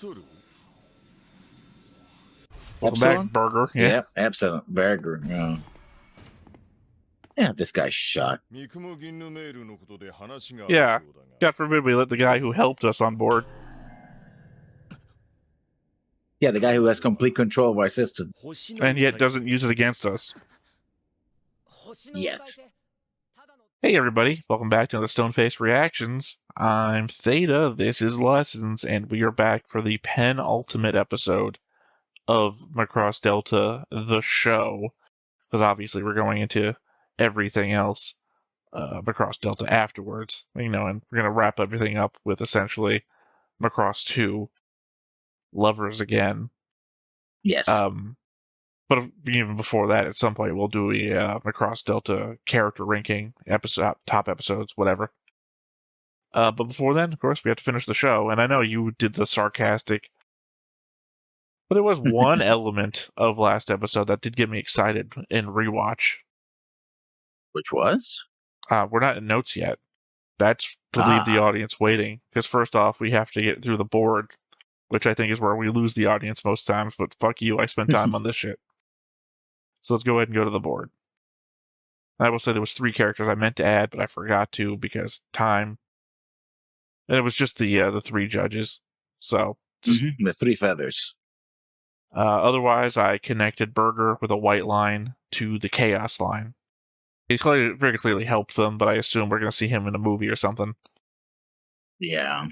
Welcome back, Epsilon? Burger. Yeah. Yep, Epsilon. Burger. Yeah, this guy's shot. Yeah. God forbid we let the guy who helped us on board. Yeah, the guy who has complete control of our system. And yet doesn't use it against us. Yet. Hey everybody, welcome back to the Stoneface Reactions. I'm Theta, this is Lessons, and we are back for the penultimate episode of Macross Delta, the show. Because obviously we're going into everything else, Macross Delta afterwards. And we're going to wrap everything up with essentially Macross 2, Lovers Again. Yes. But even before that, at some point, we'll do a Macross Delta character ranking episode, top episodes, whatever. But before then, of course, we have to finish the show. And I know you did the sarcastic, but there was one element of last episode that did get me excited in rewatch. Which was? We're not in notes yet. That's to leave the audience waiting. Because first off, we have to get through the board, which I think is where we lose the audience most times. But fuck you, I spent time on this shit. So let's go ahead and go to the board. I will say there was 3 characters I meant to add, but I forgot to because time. And it was just the 3 judges. So just the 3 feathers. Otherwise, I connected Burger with a white line to the Chaos line. It very clearly helped them, but I assume we're going to see him in a movie or something. Yeah.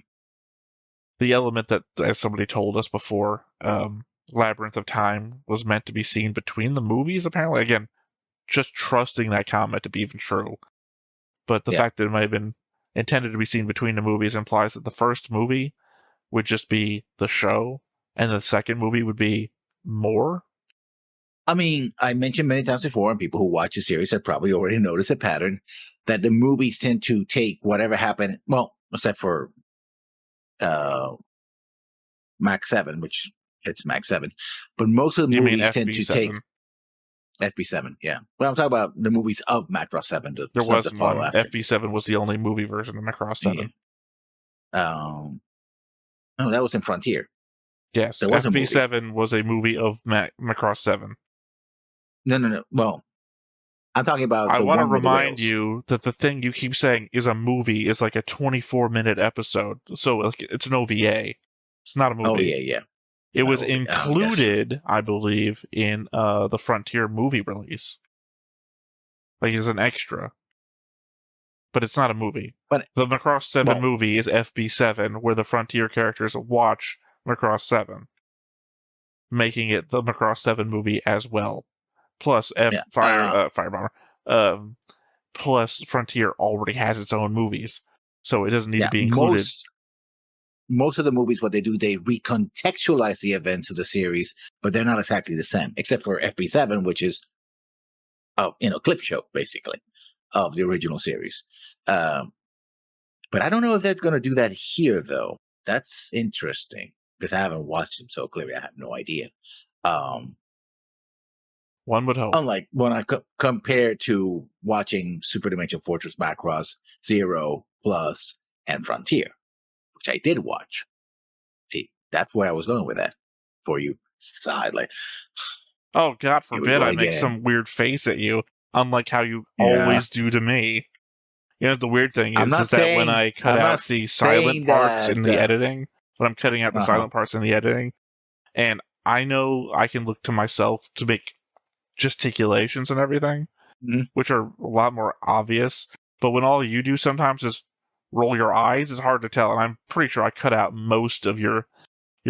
The element that, as somebody told us before, Labyrinth of Time was meant to be seen between the movies, apparently. Again, just trusting that comment to be even true. But the fact that it might have been intended to be seen between the movies implies that the first movie would just be the show, and the second movie would be more. I mean, I mentioned many times before, and people who watch the series have probably already noticed a pattern, that the movies tend to take whatever happened, well, except for Mac 7, which it's Mac 7, but most of the movies tend to take FB7, yeah. But I'm talking about the movies of Macross 7. There was one. FB7 was the only movie version of Macross 7. Yeah. No, that was in Frontier. Yes, FB7 was a movie of Macross 7. No. Well, I'm talking about I want to remind you that the thing you keep saying is a movie is like a 24-minute episode. So it's an OVA. It's not a movie. Oh, yeah. It was included, I believe, in the Frontier movie release. Like, as an extra. But it's not a movie. But the Macross 7 movie is FB7, where the Frontier characters watch Macross 7, making it the Macross 7 movie as well. Plus, Firebomber. Plus, Frontier already has its own movies, so it doesn't need to be included. Most of the movies, what they do, they recontextualize the events of the series, but they're not exactly the same, except for FB7, which is a clip show, basically, of the original series. But I don't know if that's going to do that here, though. That's interesting, because I haven't watched them, so clearly I have no idea. One would hope. Unlike when I compare to watching Super Dimension Fortress Macross, Zero, Plus, and Frontier, which I did watch. See, that's where I was going with that. For you, side like, oh, God forbid I make some weird face at you, unlike how you always do to me. The weird thing is that when I cut out the silent parts in the editing, when I'm cutting out the silent parts in the editing, and I know I can look to myself to make gesticulations and everything, which are a lot more obvious, but when all you do sometimes is roll your eyes, it's hard to tell, and I'm pretty sure I cut out most of your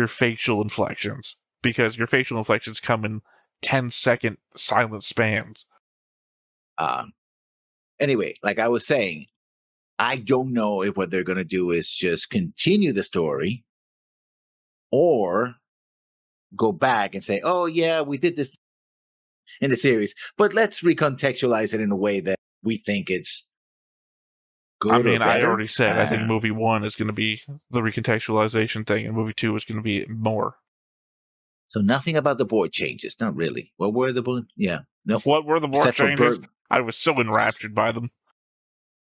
facial inflections, because your facial inflections come in 10-second silent spans. Anyway, like I was saying, I don't know if what they're going to do is just continue the story or go back and say, oh, yeah, we did this in the series, but let's recontextualize it in a way that we think it's good. I mean, I already said, I think movie 1 is going to be the recontextualization thing, and movie 2 is going to be more. So nothing about the board changes, not really. What were the board? Yeah. No. What were the board changes? I was so enraptured by them.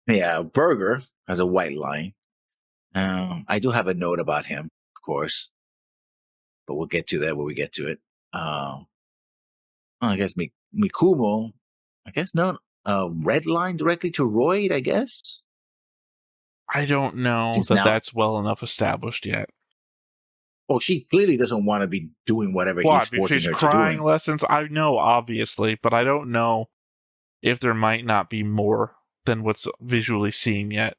Yeah, Burger has a white line. I do have a note about him, of course. but we'll get to that when we get to it. I guess Mikumo, I guess no, red line directly to Royd, I guess. I don't know that's well enough established yet. Well, she clearly doesn't want to be doing whatever he's forcing her to do. She's crying lessons. I know, obviously, but I don't know if there might not be more than what's visually seen yet.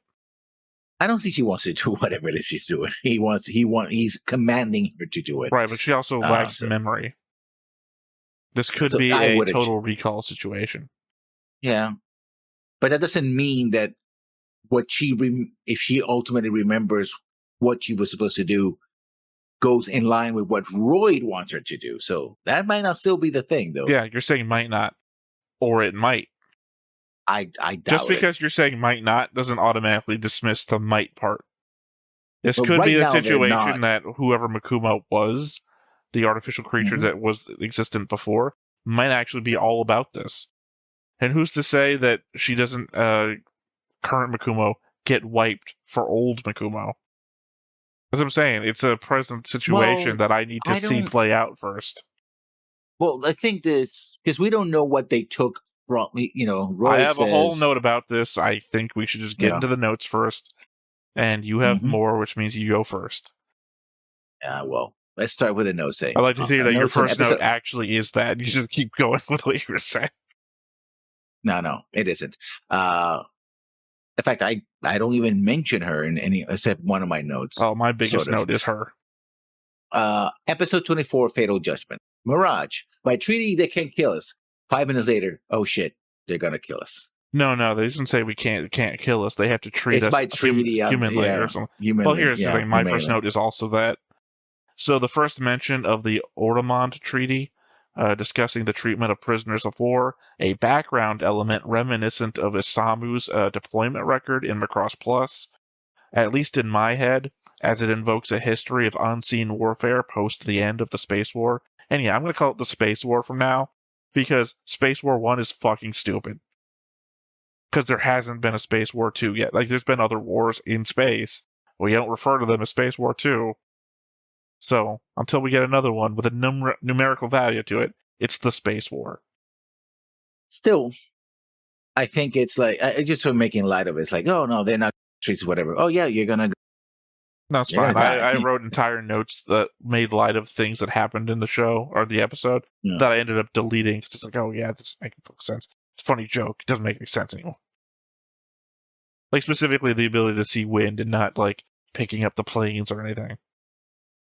I don't think she wants to do whatever it is she's doing. He's commanding her to do it. Right, but she also lacks memory. This could be a total recall situation. Yeah, but that doesn't mean that if she ultimately remembers what she was supposed to do, goes in line with what Royd wants her to do. So that might not still be the thing, though. Yeah, you're saying might not, or it might. I doubt Just because you're saying might not doesn't automatically dismiss the might part. This could be a situation that whoever Mikumo was, the artificial creature that was existent before, might actually be all about this. And who's to say that she doesn't, current Mikumo, get wiped for old Mikumo? As I'm saying, it's a present situation that I need to see play out first. Well, I think this, because we don't know what they took from, Royd I have a whole note about this. I think we should just get into the notes first. And you have more, which means you go first. Well, let's start with a note saying. I'd like to see that your first note actually is that. You should keep going with what you were saying. No, it isn't. In fact, I don't even mention her in any, except one of my notes. Oh, my biggest note is her. Episode 24, Fatal Judgment. Mirage, by treaty, they can't kill us. 5 minutes later, oh shit, they're gonna kill us. No, they didn't say we can't kill us. They have to treat us by treaty, humanly or something. Well, here's the thing. My first note is also that. So the first mention of the Ormond Treaty, discussing the treatment of prisoners of war, a background element reminiscent of Isamu's deployment record in Macross Plus, at least in my head, as it invokes a history of unseen warfare post the end of the Space War. And yeah, I'm going to call it the Space War from now, because Space War 1 is fucking stupid. Because there hasn't been a Space War 2 yet. Like, there's been other wars in space. We don't refer to them as Space War 2. So, until we get another one with a numerical value to it, it's the Space War. Still, I think it's like, just for making light of it, it's like, oh no, they're not treats whatever. Oh yeah, you're gonna. No, it's fine. I wrote entire notes that made light of things that happened in the show or the episode that I ended up deleting because it's like, oh yeah, this is making full sense. It's a funny joke. It doesn't make any sense anymore. Like, specifically the ability to see wind and not, like, picking up the planes or anything.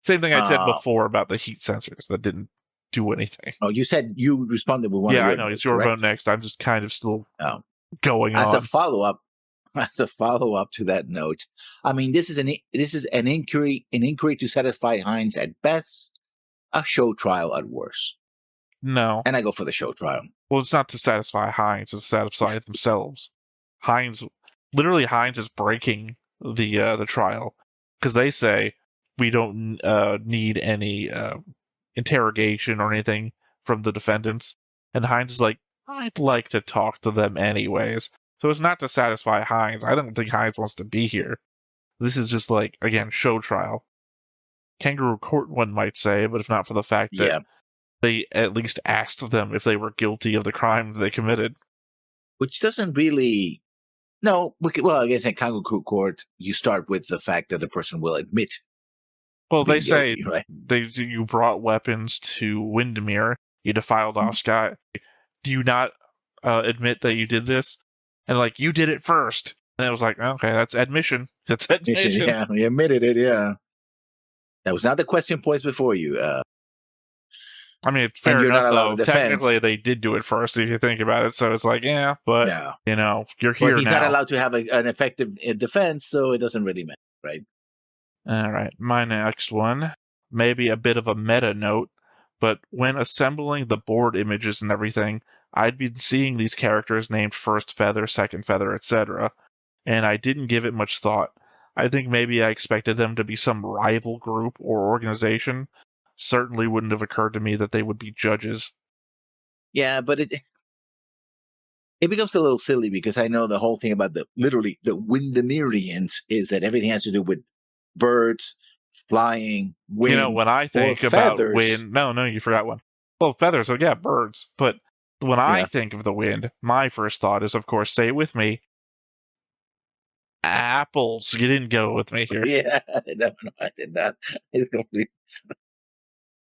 Same thing I said before about the heat sensors that didn't do anything. Oh, you said you responded with one. Yeah, I know. It's your vote next. I'm just kind of still going on. As a follow-up to that note, I mean, this is an inquiry to satisfy Hines at best, a show trial at worst. No. And I go for the show trial. Well, it's not to satisfy Hines, it's to satisfy themselves. Hines is breaking the trial because they say we don't need any interrogation or anything from the defendants, and Hines is like, I'd like to talk to them anyways. So it's not to satisfy Hines. I don't think Hines wants to be here. This is just like, again, show trial. Kangaroo court, one might say, but if not for the fact that they at least asked them if they were guilty of the crime they committed. Which doesn't really... No, well, I guess in Kangaroo court, you start with the fact that the person will admit. Well, they say guilty, right? You brought weapons to Windermere, you defiled Oscar. Do you not admit that you did this? And like, you did it first. And it was like, okay, that's admission. That's admission. Yeah, he admitted it, yeah. That was not the question posed before you. I mean, fair enough, though. Technically, they did do it first, if you think about it. So it's like, you're here now. He's not allowed to have an effective defense, so it doesn't really matter, right? All right, my next one. Maybe a bit of a meta note, but when assembling the board images and everything, I'd been seeing these characters named First Feather, Second Feather, etc., and I didn't give it much thought. I think maybe I expected them to be some rival group or organization. Certainly wouldn't have occurred to me that they would be judges. Yeah, but it becomes a little silly because I know the whole thing about the Windermereans is that everything has to do with birds, flying, wind, you know, when I think about wind, no, you forgot one. Well, feathers, so yeah, birds. But when I think of the wind, my first thought is, of course, say it with me, apples. You didn't go with me here. Yeah, no, I did not.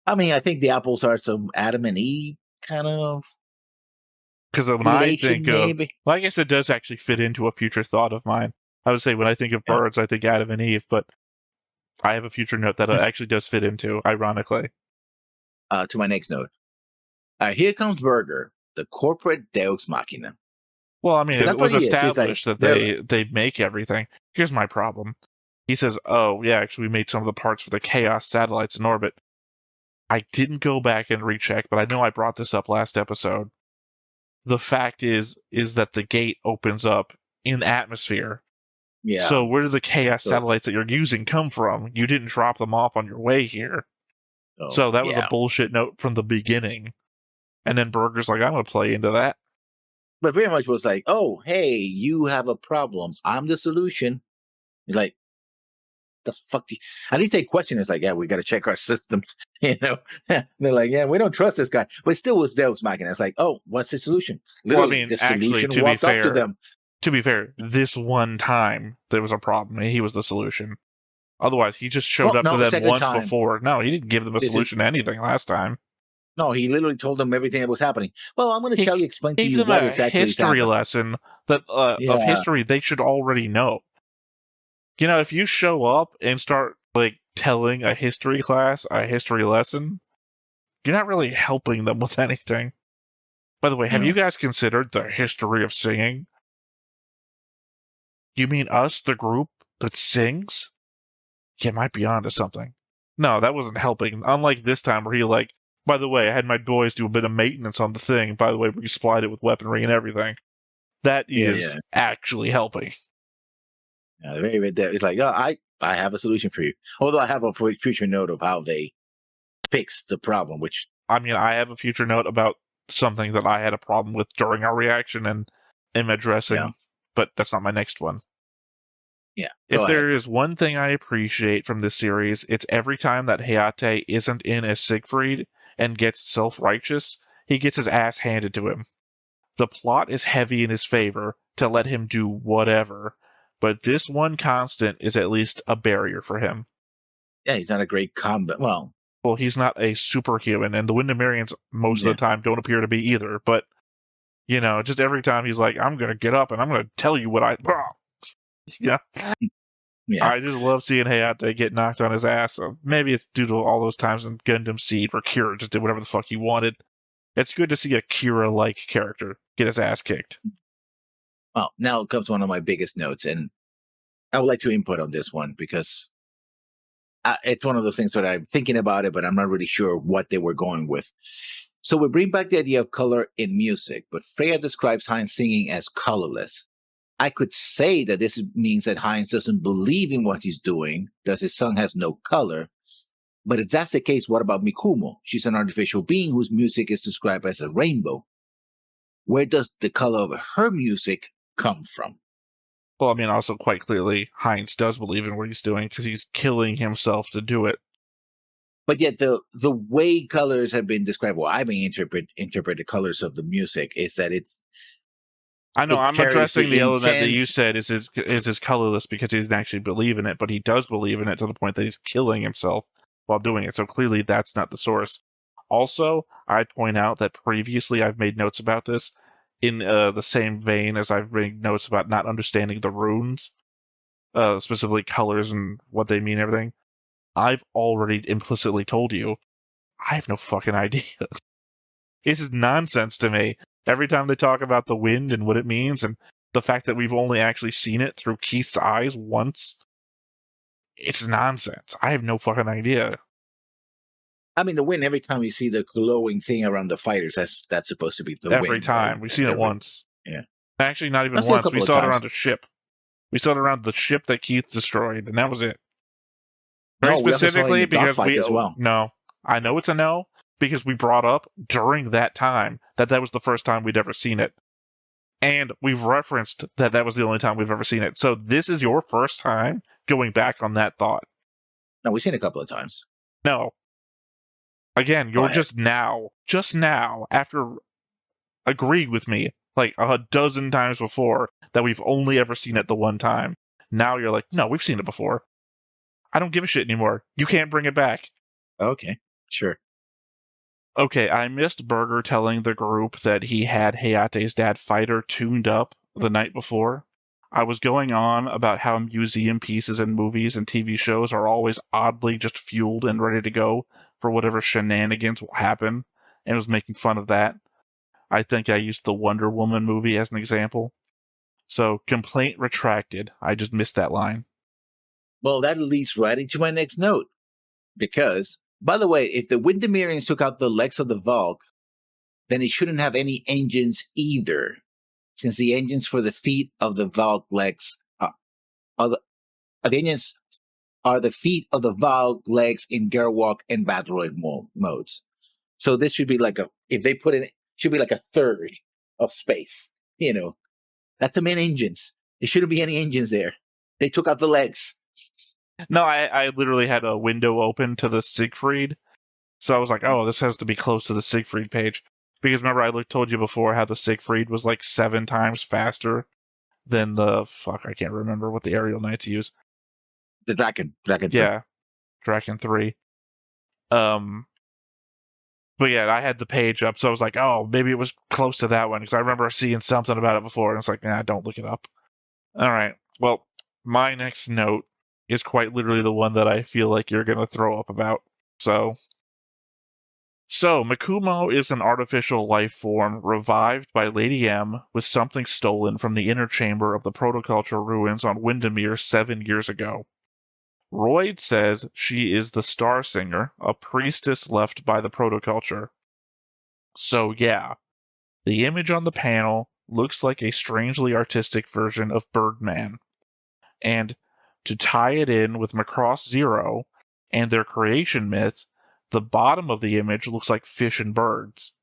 I mean, I think the apples are some Adam and Eve kind of. Because when I think of, well, I guess it does actually fit into a future thought of mine. I would say when I think of birds, I think Adam and Eve, but I have a future note that it actually does fit into, ironically. To my next note. Here comes Burger, the corporate Deus Machina. Well, I mean, it was established that they make everything. Here's my problem. He says, oh, yeah, actually, we made some of the parts for the Chaos satellites in orbit. I didn't go back and recheck, but I know I brought this up last episode. The fact is that the gate opens up in atmosphere. Yeah. So where do the Chaos satellites that you're using come from? You didn't drop them off on your way here. So that was a bullshit note from the beginning. And then Burger's like, I'm going to play into that. But very much was like, oh, hey, you have a problem. I'm the solution. You're like, the fuck do you... At least they question it's like, yeah, we got to check our systems. You know, they're like, yeah, we don't trust this guy. But it still was Deus Machina. It's like, oh, what's the solution? Literally, well, I mean, the solution actually, walked up to them. To be fair, this one time there was a problem, and he was the solution. Otherwise, he just showed up to them once before. No, he didn't give them a solution to anything last time. No, he literally told them everything that was happening. Well, I'm going to explain to you what exactly is happening. History lesson that of history they should already know. You know, if you show up and start like telling a history class a history lesson, you're not really helping them with anything. By the way, have you guys considered the history of singing? You mean us, the group that sings? You might be onto something. No, that wasn't helping. Unlike this time where he like, by the way, I had my boys do a bit of maintenance on the thing. By the way, we supplied it with weaponry and everything. That is actually helping. Yeah, it's like, oh, I have a solution for you. Although I have a future note of how they fixed the problem, which... I mean, I have a future note about something that I had a problem with during our reaction and am addressing, but that's not my next one. Yeah. If there is one thing I appreciate from this series, it's every time that Hayate isn't in as Siegfried and gets self-righteous, he gets his ass handed to him. The plot is heavy in his favor to let him do whatever, but this one constant is at least a barrier for him. Yeah, he's not a great combat. Well, he's not a superhuman, and the Windermerians most of the time don't appear to be either, but, you know, just every time he's like, I'm going to get up and I'm going to tell you what I... Yeah. I just love seeing Hayate get knocked on his ass. Maybe it's due to all those times in Gundam Seed where Kira just did whatever the fuck he wanted. It's good to see a Kira-like character get his ass kicked. Well, now comes one of my biggest notes, and I would like to input on this one because it's one of those things that I'm thinking about it, but I'm not really sure what they were going with. So we bring back the idea of color in music, but Freya describes Heinz singing as colorless. I could say that this means that Heinz doesn't believe in what he's doing, that his song has no color. But if that's the case, what about Mikumo? She's an artificial being whose music is described as a rainbow. Where does the color of her music come from? Well, I mean, also quite clearly, Heinz does believe in what he's doing because he's killing himself to do it. But yet the way colors have been described, well, I've been interpret the colors of the music, is that it's... I know, I'm addressing the element that you said is his colorless because he doesn't actually believe in it, but he does believe in it to the point that he's killing himself while doing it, so clearly that's not the source. Also, I'd point out that previously I've made notes about this in the same vein as I've made notes about not understanding the runes, specifically colors and what they mean and everything. I've already implicitly told you, I have no fucking idea. This is nonsense to me. Every time they talk about the wind and what it means, and the fact that we've only actually seen it through Keith's eyes once, it's nonsense. I have no fucking idea. I mean, the wind, every time you see the glowing thing around the fighters, that's supposed to be the wind. Every time. Right? We've seen it once. Yeah. Actually, not even once. We saw it around a ship. We saw it around the ship that Keith destroyed, and that was it. Very specifically, because we... As well. No. I know it's a no, because we brought up during that time that was the first time we'd ever seen it. And we've referenced that was the only time we've ever seen it. So this is your first time going back on that thought. No, we've seen it a couple of times. No. Again, you're just now, after agreeing with me like a dozen times before that we've only ever seen it the one time. Now you're like, no, we've seen it before. I don't give a shit anymore. You can't bring it back. Okay, sure. Okay, I missed Burger telling the group that he had Hayate's dad Fighter tuned up the night before. I was going on about how museum pieces and movies and TV shows are always oddly just fueled and ready to go for whatever shenanigans will happen, and was making fun of that. I think I used the Wonder Woman movie as an example. So, complaint retracted. I just missed that line. Well, that leads right into my next note. Because, by the way, if the Windermerians took out the legs of the Valk, then it shouldn't have any engines either, since the engines for the feet of the Valk legs the engines are the feet of the Valk legs in Gerwalk and Battleroid modes. So this should be like if they put in, should be like a third of space. That's the main engines. There shouldn't be any engines there. They took out the legs. No, I literally had a window open to the Siegfried. So I was like, oh, this has to be close to the Siegfried page. Because remember, I told you before how the Siegfried was like 7 times faster than the... I can't remember what the aerial knights use. The Draken 3. Yeah, Draken 3. But yeah, I had the page up, so I was like, oh, maybe it was close to that one. Because I remember seeing something about it before, and it's like, nah, don't look it up. All right, well, my next note is quite literally the one that I feel like you're going to throw up about. So, Mikumo is an artificial life form revived by Lady M with something stolen from the inner chamber of the protoculture ruins on Windermere 7 years ago. Royd says she is the Star Singer, a priestess left by the protoculture. So yeah, the image on the panel looks like a strangely artistic version of Birdman. And to tie it in with Macross Zero and their creation myth, the bottom of the image looks like fish and birds.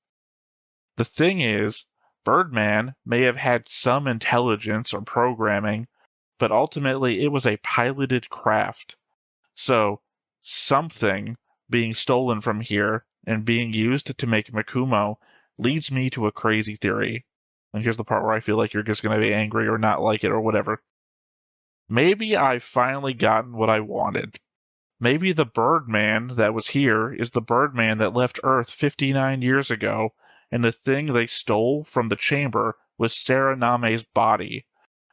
The thing is, Birdman may have had some intelligence or programming, but ultimately it was a piloted craft. So, something being stolen from here and being used to make Mikumo leads me to a crazy theory. And here's the part where I feel like you're just going to be angry or not like it or whatever. Maybe I've finally gotten what I wanted. Maybe the Birdman that was here is the Birdman that left Earth 59 years ago, and the thing they stole from the chamber was Saraname's body,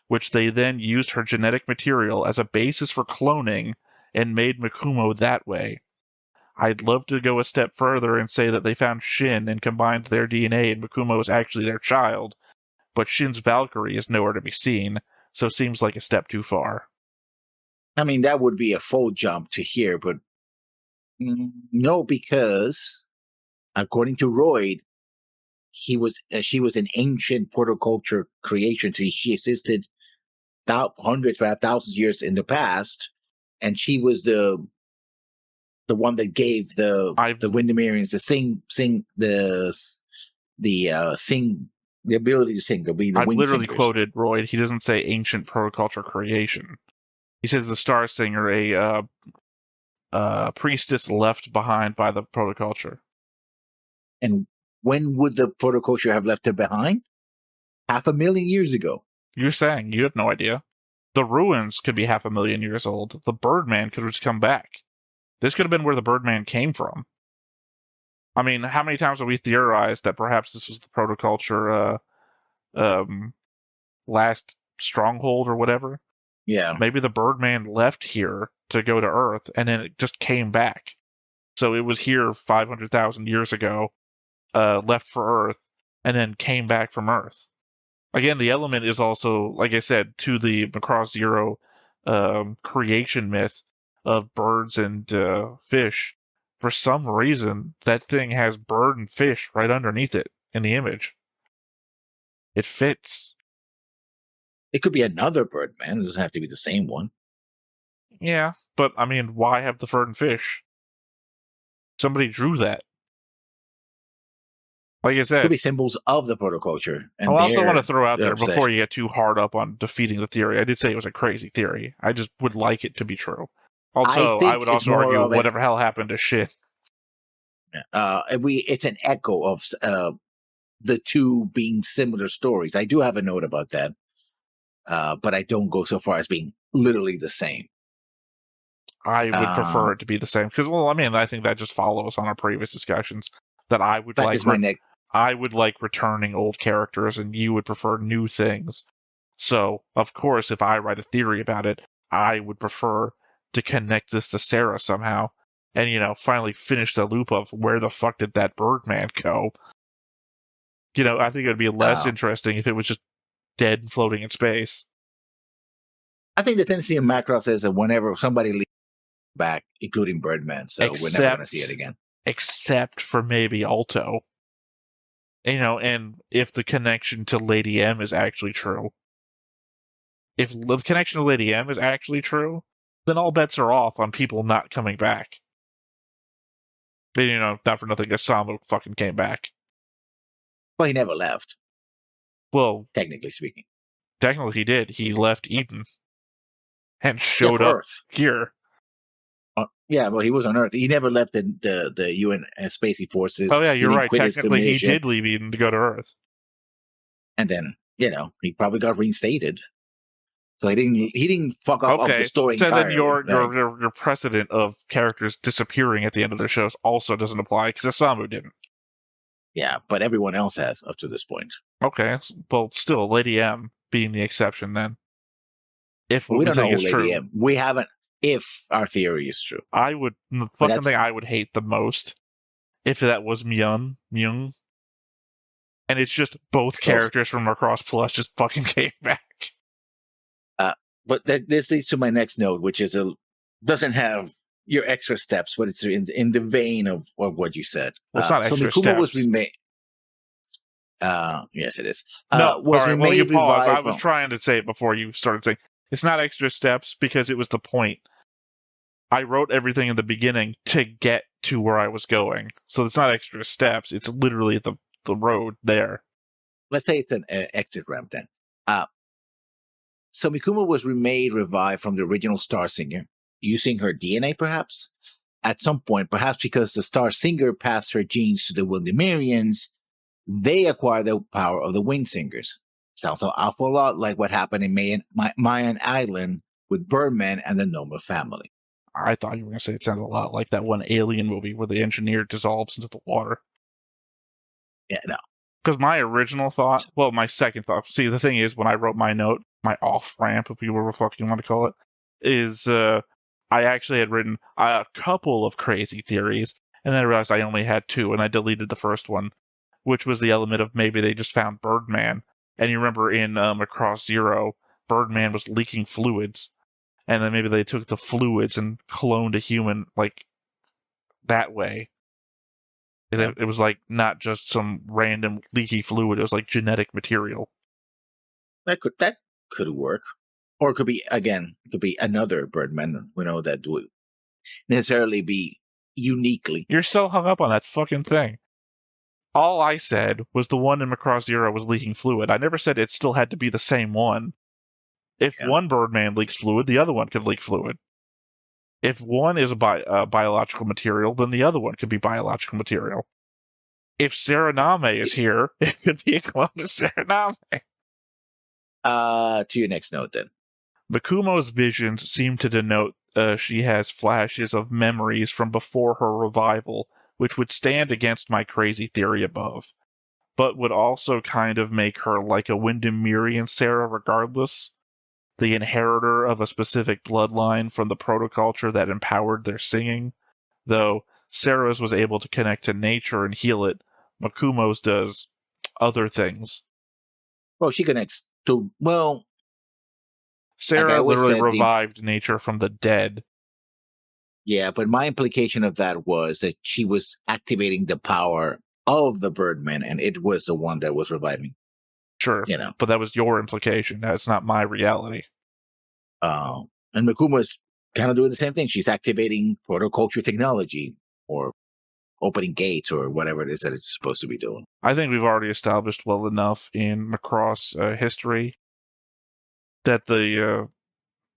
which they then used her genetic material as a basis for cloning and made Mikumo that way. I'd love to go a step further and say that they found Shin and combined their DNA and Mikumo is actually their child, but Shin's Valkyrie is nowhere to be seen, so seems like a step too far. I mean, that would be a full jump to here, but no, because according to Royd, she was an ancient protoculture creation. So she existed hundreds, perhaps thousands of years in the past, and she was the one that gave the Windermerians the ability to sing. I've literally quoted Royd. He doesn't say ancient protoculture creation. He says the Star Singer, a priestess left behind by the protoculture. And when would the protoculture have left her behind? 500,000 years ago. You're saying you have no idea. The ruins could be 500,000 years old. The Birdman could have just come back. This could have been where the Birdman came from. I mean, how many times have we theorized that perhaps this was the protoculture last stronghold or whatever? Yeah. Maybe the Birdman left here to go to Earth, and then it just came back. So it was here 500,000 years ago, left for Earth, and then came back from Earth. Again, the element is also, like I said, to the Macross Zero creation myth of birds and fish. For some reason, that thing has bird and fish right underneath it in the image. It fits. It could be another Birdman. It doesn't have to be the same one. Yeah, but I mean, why have the bird and fish? Somebody drew that. Like I said, it could be symbols of the protoculture. And I also want to throw out there before you get too hard up on defeating the theory. I did say it was a crazy theory. I just would like it to be true. Also, I would also argue whatever hell happened to shit. It's an echo of the two being similar stories. I do have a note about that, but I don't go so far as being literally the same. I would prefer it to be the same because, well, I mean, I think that just follows on our previous discussions that I would I would like returning old characters, and you would prefer new things. So, of course, if I write a theory about it, I would prefer to connect this to Sarah somehow, and finally finish the loop of where the fuck did that Birdman go? I think it would be less interesting if it was just dead and floating in space. I think the tendency in Macross is that whenever somebody leaves back, including Birdman, so we're never going to see it again. Except for maybe Alto. And if the connection to Lady M is actually true. If the connection to Lady M is actually true, then all bets are off on people not coming back. But, not for nothing, Isamu fucking came back. Well, he never left. Well, technically speaking. Technically he did. He left Eden. And showed up Earth. Here. Yeah, well, he was on Earth. He never left the UN Spacey Forces. Oh, yeah, you're right. Technically, he did leave Eden to go to Earth. And then, he probably got reinstated. So he didn't fuck off of the story entirely. So then your precedent of characters disappearing at the end of their shows also doesn't apply, because Isamu didn't. Yeah, but everyone else has up to this point. Okay, well, still, Lady M being the exception then. If we don't know Lady M. We haven't. If our theory is true, the fucking thing I would hate the most if that was Myung, and it's just both characters from Macross Plus just fucking came back. But this leads to my next note, which is doesn't have your extra steps, but it's in the vein of what you said. Well, it's not extra Mikuma steps. Was remade. Yes, it is. No, was all right, well, you pause. I was trying to say it before you started saying it's not extra steps because it was the point. I wrote everything in the beginning to get to where I was going. So it's not extra steps. It's literally the road there. Let's say it's an exit ramp then. So Mikuma was revived from the original Star Singer, using her DNA perhaps? At some point, perhaps because the Star Singer passed her genes to the Wildermirians, they acquired the power of the Wind Singers. Sounds an awful lot like what happened in Mayan Island with Birdman and the Noma family. I thought you were going to say it sounded a lot like that one Alien movie where the engineer dissolves into the water. Yeah, no. Because my original thought, well, my second thought, see, the thing is, when I wrote my note, my off-ramp, if you were fucking want to call it, is I actually had written a couple of crazy theories, and then I realized I only had two, and I deleted the first one, which was the element of maybe they just found Birdman. And you remember in Across Zero, Birdman was leaking fluids. And then maybe they took the fluids and cloned a human, like, that way. It was, like, not just some random leaky fluid. It was, like, genetic material. That could work. Or it could be, again, another Birdman. We know that would necessarily be uniquely. You're so hung up on that fucking thing. All I said was the one in Macross Zero was leaking fluid. I never said it still had to be the same one. If one Birdman leaks fluid, the other one could leak fluid. If one is a biological material, then the other one could be biological material. If Serename is here, it could be a clone of Serename. To your next note, then. Makumo's visions seem to denote she has flashes of memories from before her revival, which would stand against my crazy theory above, but would also kind of make her like a Windermere Sarah regardless. The inheritor of a specific bloodline from the protoculture that empowered their singing. Though Sarah's was able to connect to nature and heal it, Makumo's does other things. Well, she connects to, Sarah literally revived nature from the dead. Yeah, but my implication of that was that she was activating the power of the Birdman, and it was the one that was reviving. Sure, but that was your implication. That's not my reality. And Makuma's kind of doing the same thing. She's activating protoculture technology, or opening gates, or whatever it is that it's supposed to be doing. I think we've already established well enough in Macross history that the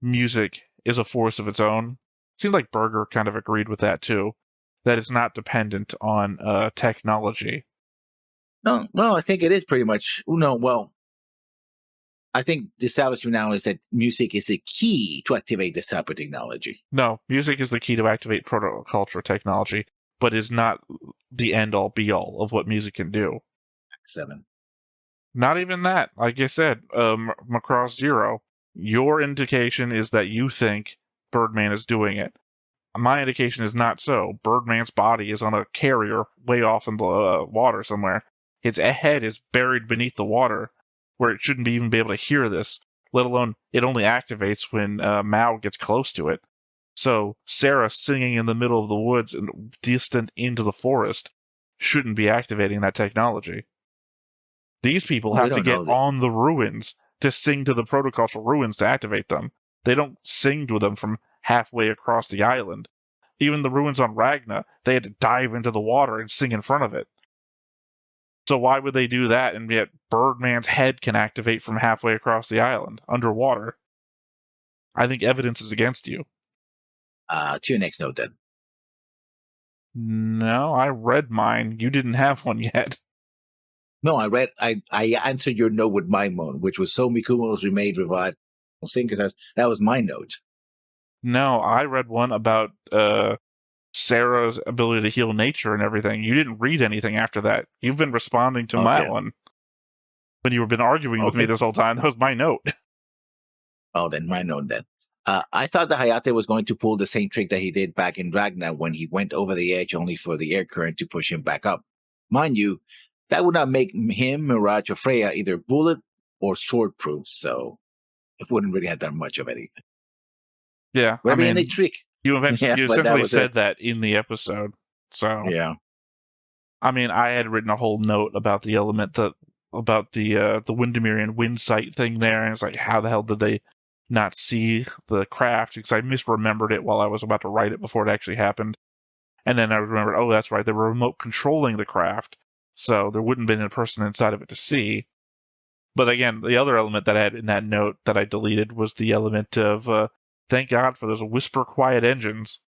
music is a force of its own. seemed like Berger kind of agreed with that too, that it's not dependent on technology. No, well, I think it is pretty much. No, well, I think the establishment now is that music is the key to activate this type of technology. No, music is the key to activate protoculture technology, but is not the end-all, be-all of what music can do. 7. Not even that. Like I said, Macross 0, your indication is that you think Birdman is doing it. My indication is not so. Birdman's body is on a carrier way off in the water somewhere. Its head is buried beneath the water, where it shouldn't even be able to hear this, let alone it only activates when Mao gets close to it. So Sarah singing in the middle of the woods and distant into the forest shouldn't be activating that technology. These people have to get on the ruins to sing to the protocultural ruins to activate them. They don't sing to them from halfway across the island. Even the ruins on Ragna, they had to dive into the water and sing in front of it. So why would they do that, and yet Birdman's head can activate from halfway across the island, underwater? I think evidence is against you. To your next note, then. No, I read mine. You didn't have one yet. No, I answered your note with my moan, which was So Mikumo was remade, revived. Because that was my note. No, I read one about Sarah's ability to heal nature and everything. You didn't read anything after that. You've been responding to my one. When you've been arguing with me this whole time, that was my note. Oh, then my note then. I thought that Hayate was going to pull the same trick that he did back in Ragnar when he went over the edge only for the air current to push him back up. Mind you, that would not make him, Mirage, or Freya either bullet or sword proof, so it wouldn't really have done much of anything. Yeah, I mean, a trick. You essentially said that in the episode. So yeah, I mean, I had written a whole note about the element about the Windemirian wind sight thing there, and it's like, how the hell did they not see the craft? Because I misremembered it while I was about to write it before it actually happened, and then I remembered, oh, that's right, they were remote controlling the craft, so there wouldn't have been a person inside of it to see. But again, the other element that I had in that note that I deleted was the element of thank God for those whisper quiet engines,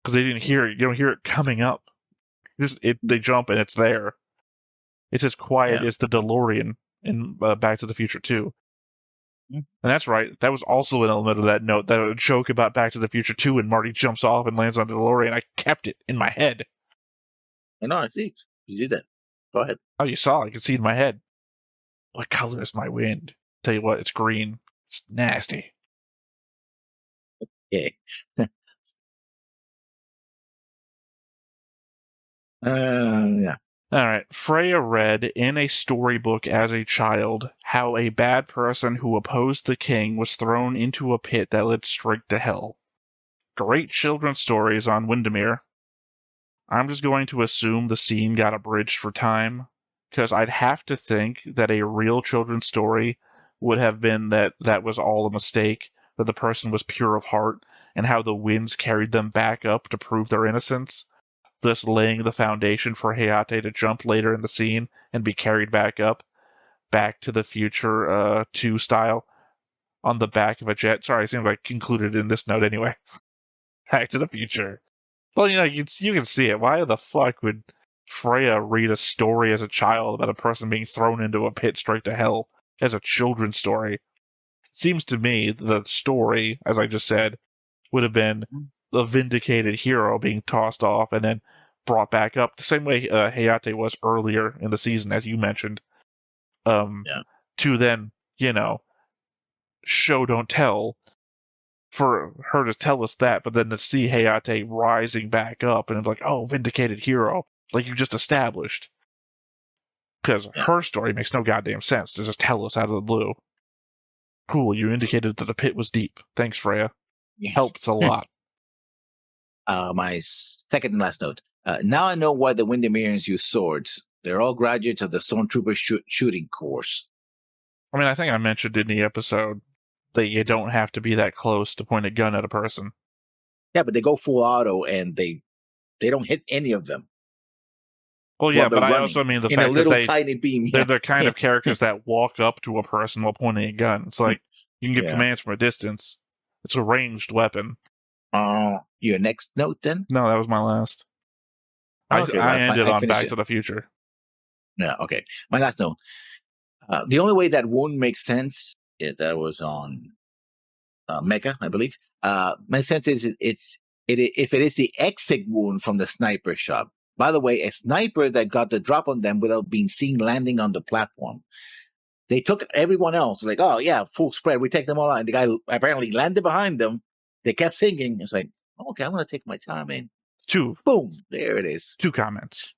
because they didn't hear it. You don't hear it coming up. They jump and it's there. It's as quiet as the DeLorean in Back to the Future 2. And that's right. That was also an element of that note. That joke about Back to the Future 2 and Marty jumps off and lands on the DeLorean. I kept it in my head. I know, I see. You did that. Go ahead. Oh, you saw it. I could see it in my head. What color is my wind? Tell you what, it's green. It's nasty. Yeah. Yeah. All right. Freya read in a storybook as a child how a bad person who opposed the king was thrown into a pit that led straight to hell. Great children's stories on Windermere. I'm just going to assume the scene got abridged for time, because I'd have to think that a real children's story would have been that was all a mistake, that the person was pure of heart, and how the winds carried them back up to prove their innocence, thus laying the foundation for Hayate to jump later in the scene and be carried back up, Back to the Future 2 style, on the back of a jet. Sorry, it seems like concluded in this note anyway. Back to the Future. Well, you can see it. Why the fuck would Freya read a story as a child about a person being thrown into a pit straight to hell as a children's story? It seems to me the story, as I just said, would have been the vindicated hero being tossed off and then brought back up the same way Hayate was earlier in the season, as you mentioned. To then, show don't tell, for her to tell us that, but then to see Hayate rising back up and it's like, oh, vindicated hero, like you just established. Because her story makes no goddamn sense to just tell us out of the blue. Cool, you indicated that the pit was deep. Thanks, Freya. Helps a lot. My second and last note. Now I know why the Windemirians use swords. They're all graduates of the Stormtrooper shooting course. I mean, I think I mentioned in the episode that you don't have to be that close to point a gun at a person. Yeah, but they go full auto and they don't hit any of them. Well, yeah, but I also mean the fact that tiny beam. They're the kind of characters that walk up to a person while pointing a gun. It's like you can give commands from a distance. It's a ranged weapon. Your next note then? No, that was my last. Okay, I ended on Back to the Future. Yeah, okay. My last note. The only way that wound makes sense, that was on Mecca, I believe. My sense is if it is the exit wound from the sniper shot. By the way, a sniper that got the drop on them without being seen landing on the platform. They took everyone else, like, oh yeah, full spread. We take them all out. And the guy apparently landed behind them. They kept singing. It's like, okay, I'm going to take my time in. Boom, there it is. 2 comments.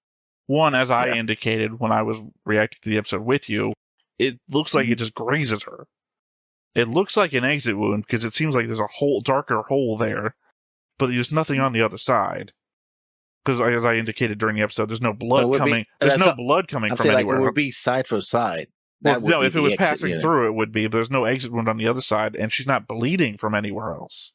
One, as I indicated when I was reacting to the episode with you, it looks like it just grazes her. It looks like an exit wound because it seems like there's a darker hole there, but there's nothing on the other side. Because as I indicated during the episode, there's no blood coming. There's no blood coming from anywhere. Like it would be side for side. Well, no, if it was passing through, it would be. But there's no exit wound on the other side, and she's not bleeding from anywhere else.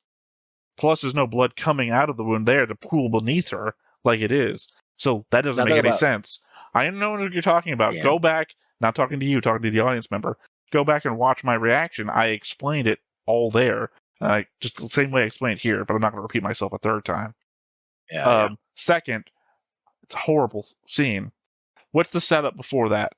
Plus, there's no blood coming out of the wound there to pool beneath her like it is. So that doesn't make any sense. I know what you're talking about. Yeah. Go back, not talking to you, talking to the audience member. Go back and watch my reaction. I explained it all there. Just the same way I explained here, but I'm not going to repeat myself a third time. Second, it's a horrible scene. What's the setup before that?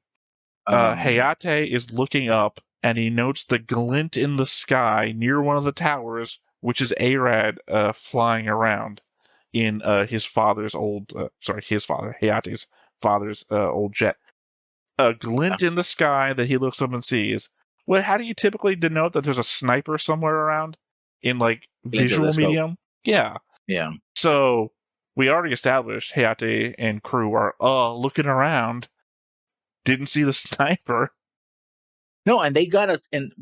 Hayate is looking up, and he notes the glint in the sky near one of the towers, which is Arad flying around in his father's old... Hayate's father's old jet. A glint in the sky that he looks up and sees. Well, how do you typically denote that there's a sniper somewhere around? In, like, visual medium? Yeah. Yeah. So, we already established Hayate and crew are looking around. Didn't see the sniper. No, and they got us. And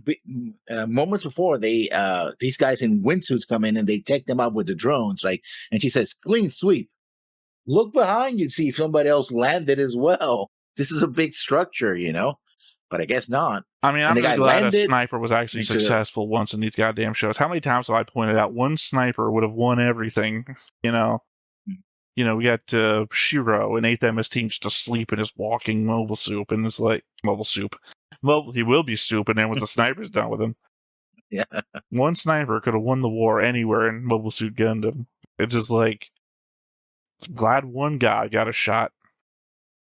moments before, these guys in windsuits come in and they take them out with the drones. Like, and she says, "Clean sweep. Look behind you, see if somebody else landed as well. This is a big structure, But I guess not. I mean, I'm glad a sniper was actually successful once in these goddamn shows. How many times have I pointed out one sniper would have won everything? We got Shiro, an 8th MS team, just asleep in his walking mobile soup, and it's like, mobile soup. Well, he will be soup, and then once the sniper's done with him. Yeah. One sniper could have won the war anywhere in Mobile Suit Gundam. It's just like, glad one guy got a shot.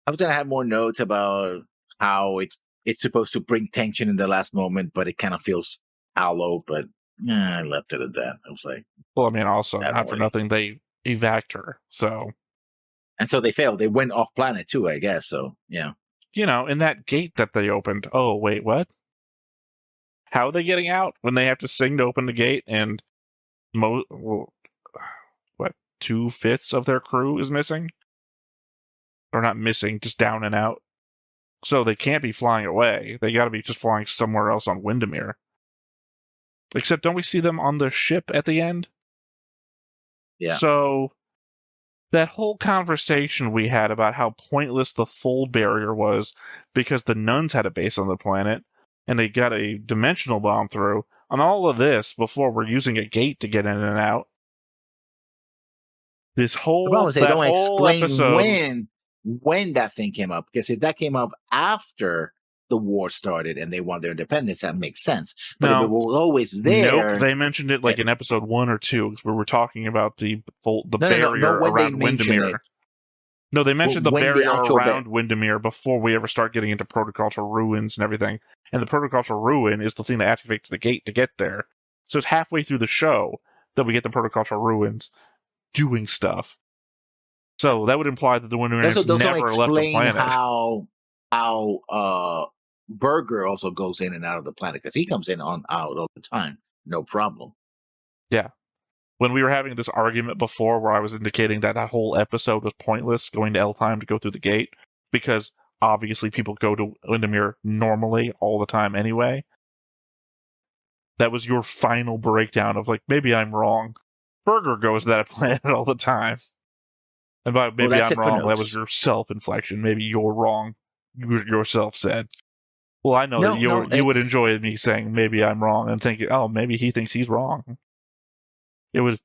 I was going to have more notes about how it's supposed to bring tension in the last moment, but it kind of feels hollow, but I left it at that. I was like... Well, I mean, also, not for nothing, they evac her, so... And so they failed. They went off planet too, I guess, so, yeah. In that gate that they opened. Oh, wait, what? How are they getting out when they have to sing to open the gate and 2/5 of their crew is missing? Or not missing, just down and out. So they can't be flying away. They gotta be just flying somewhere else on Windermere. Except don't we see them on the ship at the end? Yeah. So that whole conversation we had about how pointless the fold barrier was because the nuns had a base on the planet and they got a dimensional bomb through, on all of this before we're using a gate to get in and out. This whole, they don't explain episode, when that thing came up, because if that came up after the war started and they won their independence, that makes sense. But if it was always there... Nope, they mentioned it in episode 1 or 2, where we're talking about the barrier around Windermere. No, they mentioned the barrier around Windermere before we ever start getting into protocultural ruins and everything. And the protocultural ruin is the thing that activates the gate to get there. So it's halfway through the show that we get the protocultural ruins doing stuff. So that would imply that the Windermere has never left the planet. How Burger also goes in and out of the planet, because he comes in out all the time, no problem. Yeah. When we were having this argument before where I was indicating that whole episode was pointless, going to Elfheim to go through the gate, because obviously people go to Windermere normally all the time anyway. That was your final breakdown of maybe I'm wrong. Burger goes to that planet all the time. And by maybe I'm wrong, that was your self-inflection. Maybe you're wrong. You yourself said. Well, I know that you would enjoy me saying maybe I'm wrong and thinking, oh, maybe he thinks he's wrong. It would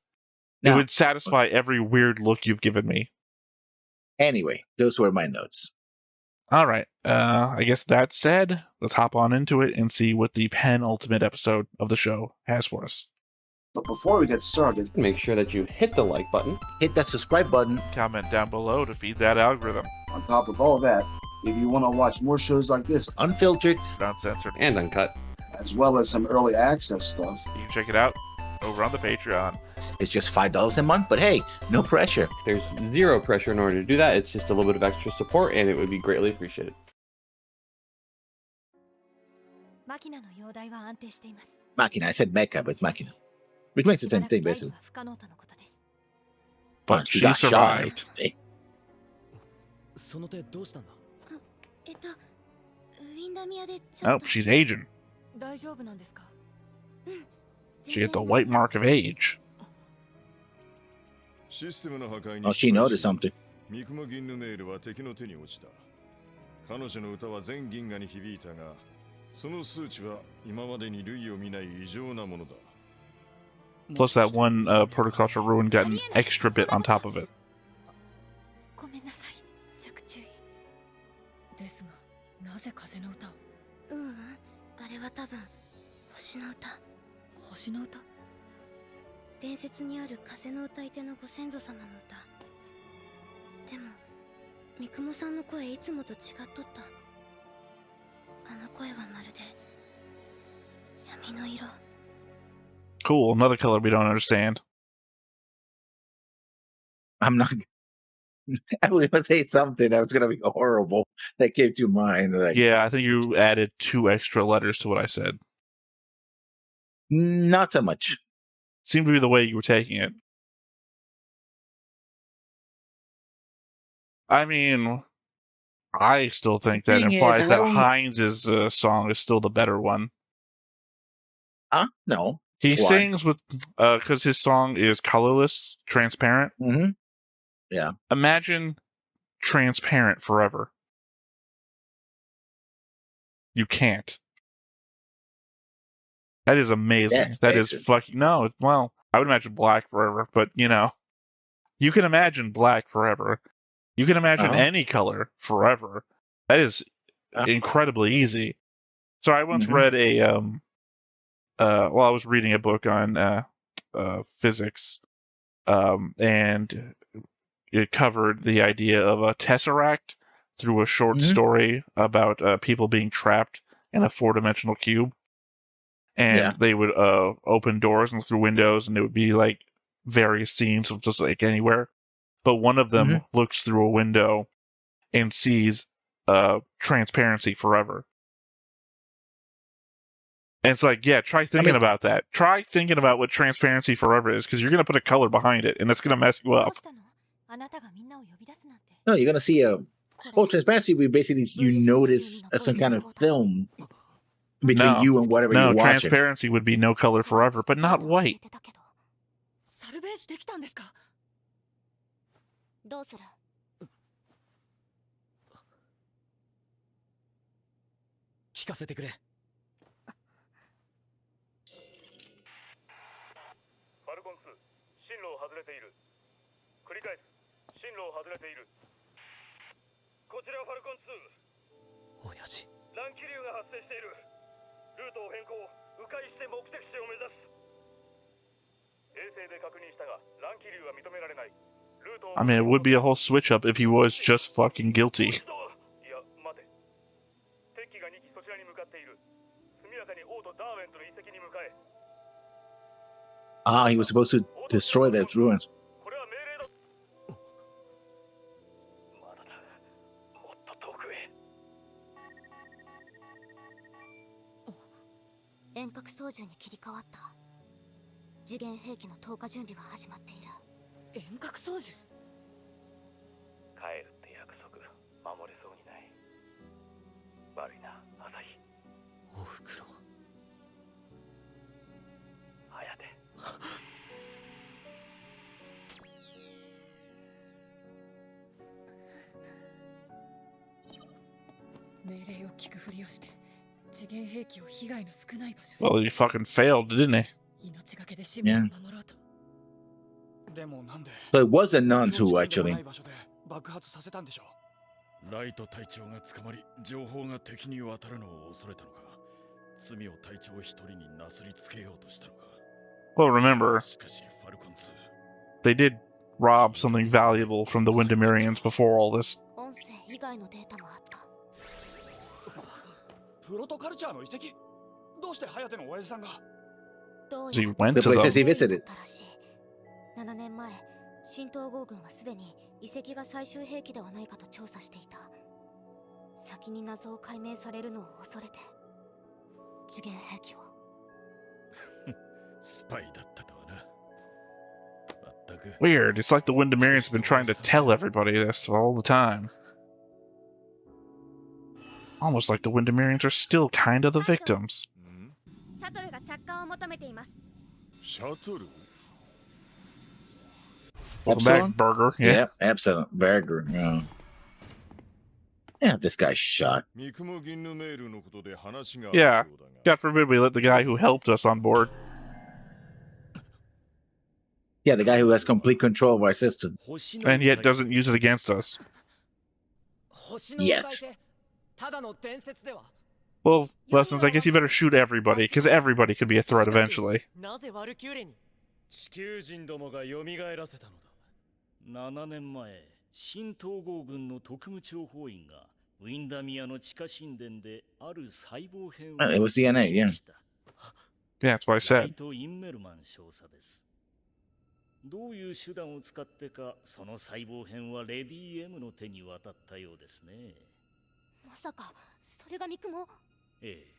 satisfy every weird look you've given me. Anyway, those were my notes. All right. I guess that said, let's hop on into it and see what the penultimate episode of the show has for us. But before we get started, make sure that you hit the like button, hit that subscribe button, comment down below to feed that algorithm. On top of all that, if you want to watch more shows like this, unfiltered, uncensored, and uncut, as well as some early access stuff, you can check it out over on the Patreon. It's just $5 a month, but hey, no pressure. There's zero pressure in order to do that. It's just a little bit of extra support, and it would be greatly appreciated. Machina, I said mecha, but Machina. Which makes the same thing, basically. But she survived. Oh, she's aging. She get the white mark of age. Oh, she noticed something. Plus that one Protoclture ruin got an extra bit on top of it. Cool, another color we don't understand. I'm not. I was going to say something that was going to be horrible that came to mind. Like, yeah, I think you added 2 extra letters to what I said. Not so much. Seemed to be the way you were taking it. I mean, I still think that implies that Heinz's song is still the better one. No. He sings with, because his song is colorless, transparent. Mm-hmm. Yeah. Imagine transparent forever. You can't. That is amazing. That is fucking, no, well, I would imagine black forever, but you know, you can imagine black forever. You can imagine any color forever. That is incredibly easy. So I once read a, I was reading a book on physics, and it covered the idea of a tesseract through a short story about people being trapped in a 4-dimensional cube. And they would open doors and through windows, and it would be like various scenes of just like anywhere. But one of them looks through a window and sees transparency forever. And it's like, yeah, try thinking about that. Try thinking about what transparency forever is, because you're going to put a color behind it, and that's going to mess you up. No, you're going to see transparency, we basically, you notice some kind of film between you and whatever you're watching. No, transparency would be no color forever, but not white. I mean, it would be a whole switch up if he was just fucking guilty. He was supposed to destroy those ruins. Well, he fucking failed, didn't he? Yeah. So it was a nuns who actually. Well, remember, they did rob something valuable from the Windermerians before all this. He went The to places he them. visited. 7年前、新統合軍はすでに遺跡が最終兵器ではないかと調査していた。先に謎を解明されるのを恐れて、次元兵器を。スパイだったとはな。全く。 Weird. It's like the Windermerians have been trying to tell everybody this all the time. Almost like the Windermerians are still kind of the victims. シャトルが着火を求めています。シャトル? Welcome back, Burger. Yeah. Yep, Epsilon. Burger. Yeah. Yeah, this guy's shot. Yeah. God forbid we let the guy who helped us on board. Yeah, the guy who has complete control of our system. And yet doesn't use it against us. Yet. Well, Lessons, I guess you better shoot everybody, because everybody could be a threat eventually. 7年前、新統合軍の特務諜報員がウィンダミアの地下神殿である細胞変を It was DNA, yeah. Yeah, that's what I ラ said. イト・インメルマン少佐です。どういう手段を使ってか、その細胞変はレディ M の手に渡ったようですね。まさか、それが三雲？ええ。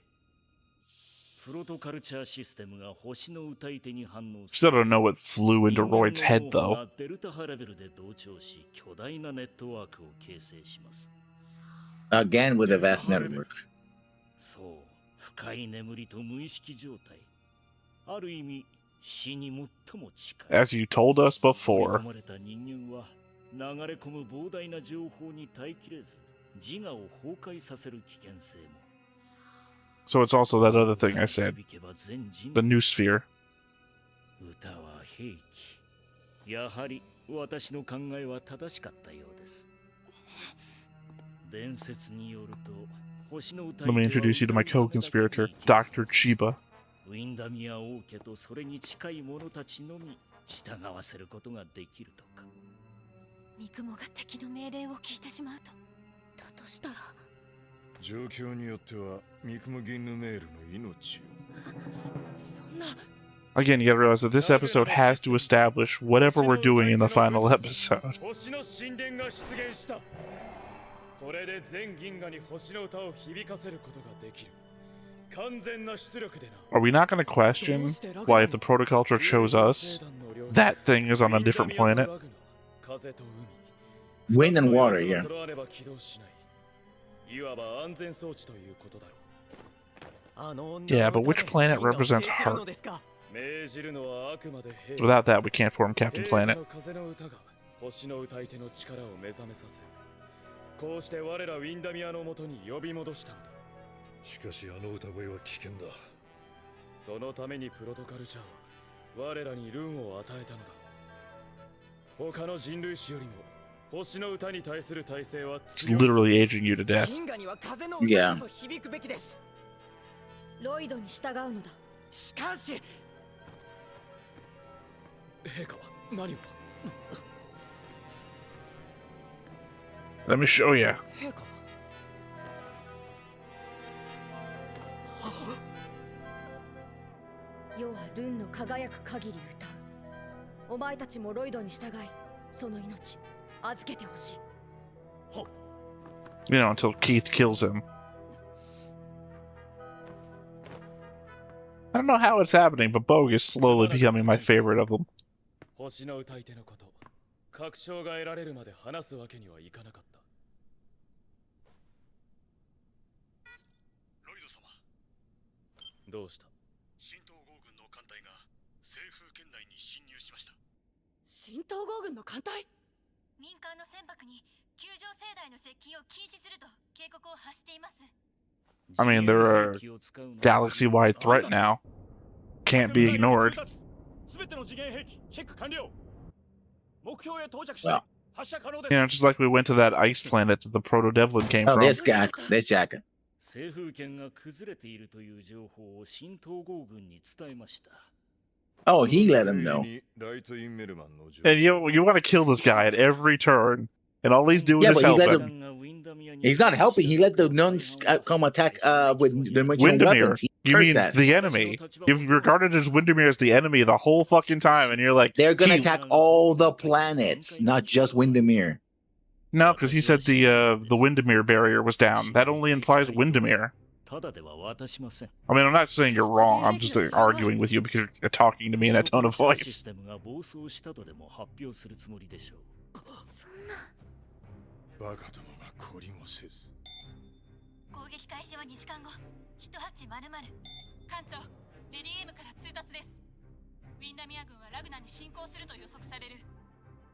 プロトカルチャーシステムが星の歌い手に反応す Still don't know what flew into Royd's head, though. デルタ波レベルで同調し、巨大なネットワークを形成します。 Again with a vast network. そう、深い眠りと無意識状態。ある意味、死に最も近い。 As you told us 追い before. 込まれた人間は流れ込む膨大な情報に耐えきれず、自我を崩壊させる危険性も。 So it's also that other thing I said. The new sphere. 歌は兵器。やはり私の考えは正しかったようです。伝説によると、星の歌い手 Let は me introduce you to my co-conspirator, Dr. Chiba. ウィンダミア王家とそれに近い者たちのみ従わせることができるとか。三雲が敵の命令を聞いてしまうと。だとしたら。 状況によってはミクムギンヌメールの命を。そんな。 Again, you gotta realize that this episode has to establish whatever we're doing in the final episode. 星の神殿が出現した。これで全銀河に星の歌を響かせることができる。完全な出力でな。 Are we not gonna question why if the protoculture chose us, that thing is on a different planet? Wind and water, yeah. いわば安全装置ということだろう。 Yeah, but which planet represents her? 命じるのはあくまで兵器。 Without that, we can't form Captain 兵 Planet. の風の歌が星の歌い手の力を目覚めさせ、こうして我らウィンダミアのもとに呼び戻したのだ。しかしあの歌声は危険だ。そのためにプロトカルチャーは我らにルーンを与えたのだ。他の人類種よりも星の歌に対する体制は It's literally aging you to death. Yeah. ロイドに従うのだ。しかし陛下は何を Let me show you. 陛下世はルンの輝く限り歌う。お前たちもロイドに従い、その命預けてほしい。 You know, until Keith kills him. I don't know how it's happening, but Bogue is slowly becoming my favorite of them. 星の歌い手のこと、確証が得られるまで話すわけにはいかなかった。ロイド様、どうした？新統合軍の艦隊が西風圏内に侵入しました。新統合軍の艦隊？民間の船舶に救助生代の接近を禁止すると警告を発しています。 I mean, they're a galaxy-wide threat now. Can't be ignored. Well. You know, just like we went to that ice planet that the Proto-Devlin came Oh, from. this guy. This jacket. 西風圏が崩れているという情報を新統合軍に伝えました。Oh, he let him know. And you want to kill this guy at every turn, and all he's doing is helping. He's not helping. He let the nuns come attack with dimensional weapons. You mean the enemy? You've regarded as Windermere as the enemy the whole fucking time, and you're like, they're gonna attack all the planets, not just Windermere. No, because he said the Windermere barrier was down. That only implies Windermere. I mean, I'm not saying you're wrong. I'm just arguing with you because you're talking to me in that tone of voice. バカどもが懲りもせず。攻撃開始は2時間後、1800。艦長、レディエムから通達です。ウィンダミア軍はラグナに侵攻すると予測される。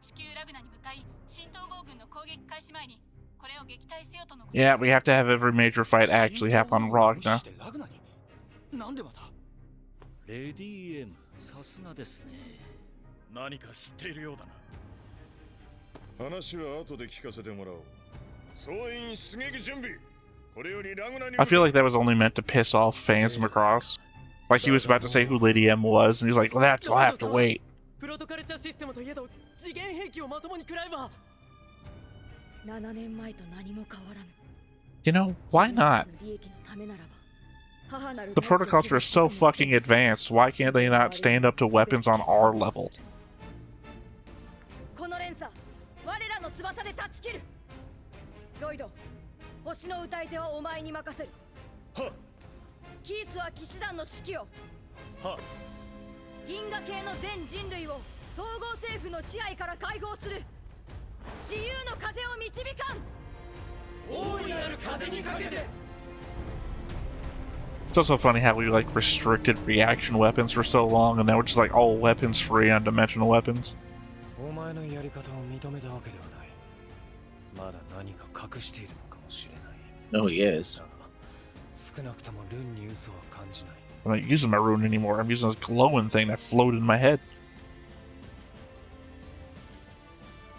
地球ラグナに向かい、新統合軍の攻撃開始前にこれを撃退せよとのことです。Yeah, we have to have every major fight actually happen on Ragna. なんでまた？レディエム、さすがですね。何か知っているようだな。 話は後で聞かせてもらおう。総員出撃準備。これよりラグナに。 I feel like that was only meant to piss off fans of Macross. Like he was about to say who Lady M was, and he's like, well, I'll have to wait. You know, why not? The protocols are so fucking advanced, why can't they not stand up to weapons on our level? 我らの翼で断ち切る。ロイド、星の歌い手はお前に任せる。はっ。キースは騎士団の指揮を。はっ。銀河系の全人類を統合政府の支配から解放する。自由の風を導かん。大いなる風にかけて。 It's also funny how we like restricted reaction weapons for so long, and now we're just like all weapons free on dimensional weapons. お前のやり方を認めたわけではない。まだ何か隠しているのかもしれない。No, he is. 少なくともルンに嘘は感じない。 I'm not using my rune anymore. I'm using this glowing thing that floated in my head.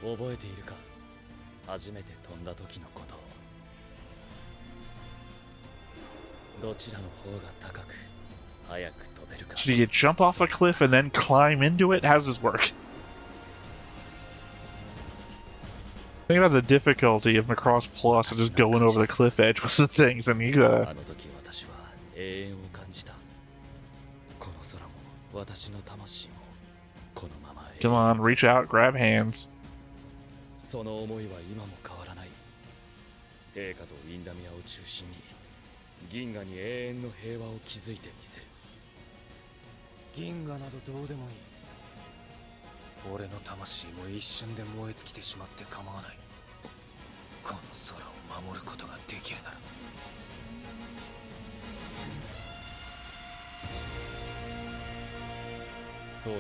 覚えているか？初めて飛んだ時のことを。どちらの方が高く早く飛べるか。 Should you jump off a cliff and then climb into it? How does this work? Think about the difficulty of Macross Plus and just going over the cliff edge with the things, and you gotta... Come on, reach out, grab hands. その思いは今も変わらない。陛下とウィンダミアを中心に銀河に永遠の平和を築いてみせる。銀河などどうでもいい。 俺の魂も一瞬で燃え尽きてしまって構わない。この空を守ることができるなら。そうだ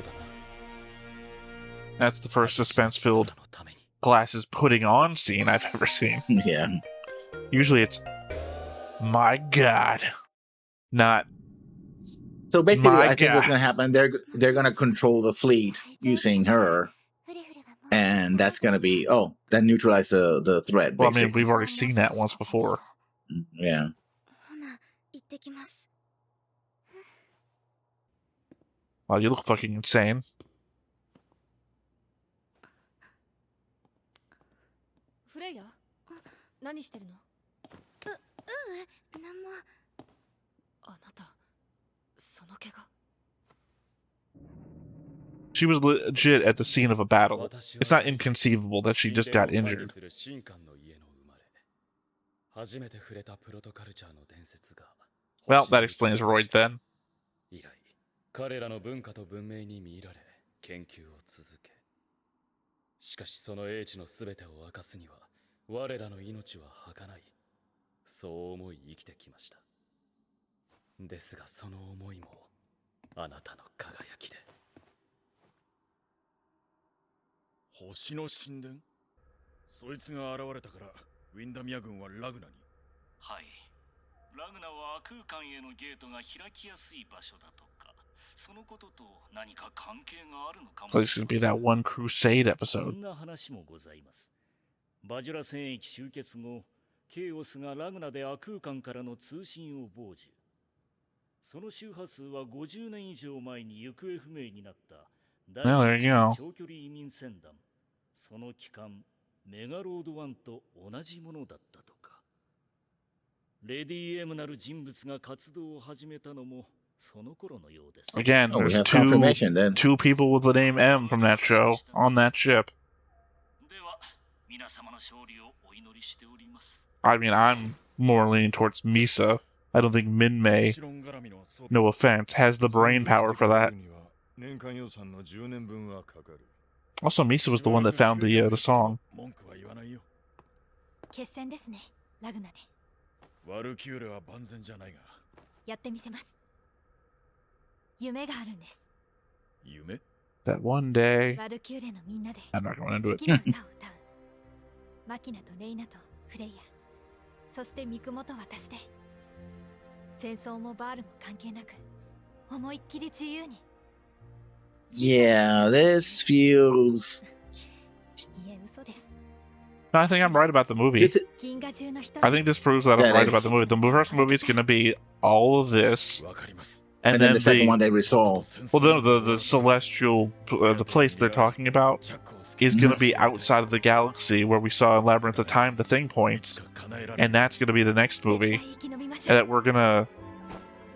な。 That's the first suspense-filled glasses putting on scene I've ever seen. Yeah. Usually it's, my God, not. So basically, I think what's going to happen, they're going to control the fleet using her, and that's going to be that neutralize the threat. Well, I mean, we've already seen that once before. Yeah. Wow, you look fucking insane. Freya, 何してるの？なんも。あなた。 She was legit at the scene of a battle. It's not inconceivable that she just got injured. Well, that explains Royd then. 彼らの文化と文明に見入られ研究を続け、しかしその英知のすべてを明かすには我らの命は儚い。そう思い生きてきました。ですがその思いもあなたの輝きで。星の神殿？そいつが現れたからウィンダミア軍はラグナに。はい。ラグナは空間へのゲートが開きやすい場所だとか。そのことと何か関係があるのかもしれません。This should be that one Crusade episode. そんな話もございます。バジュラ戦役終結後、ケイオスがラグナで亜空間からの通信を傍受。その周波数は50年以上前に行方不明になった第 there 一 you go. 長距離移民船団。その機関メガロード1と同じものだったとか。レディ M なる人物が活動を始めたのもその頃のようです。Again, Oh, we there's have confirmation then. two people with the name M from that show on that ship. では皆様の勝利をお祈りしております。 I mean, I'm more leaning towards Misa. I don't think Minmay, no offense, has the brain power for that. Also, Misa was the one that found the song. 決戦ですね、ラグナで。ワルキューレは万全じゃないが。やってみせます。夢があるんです。夢 That one day... ワルキューレのみんなで I'm not going into 好 it. きな歌を歌う。マキナとレイナとフレイヤ、そしてミクモと私で。戦争もバールも関係なく、思いっきり自由に。Yeah, this feels... いえ、嘘です。 No, I think I'm right about the movie. I think this proves that I'm right about the movie. The first movie is going to be all of this, and then the second one they resolve. Well, the celestial, the place they're talking about, is going to be outside of the galaxy where we saw in Labyrinth of Time the thing points, and that's going to be the next movie. And that we're gonna...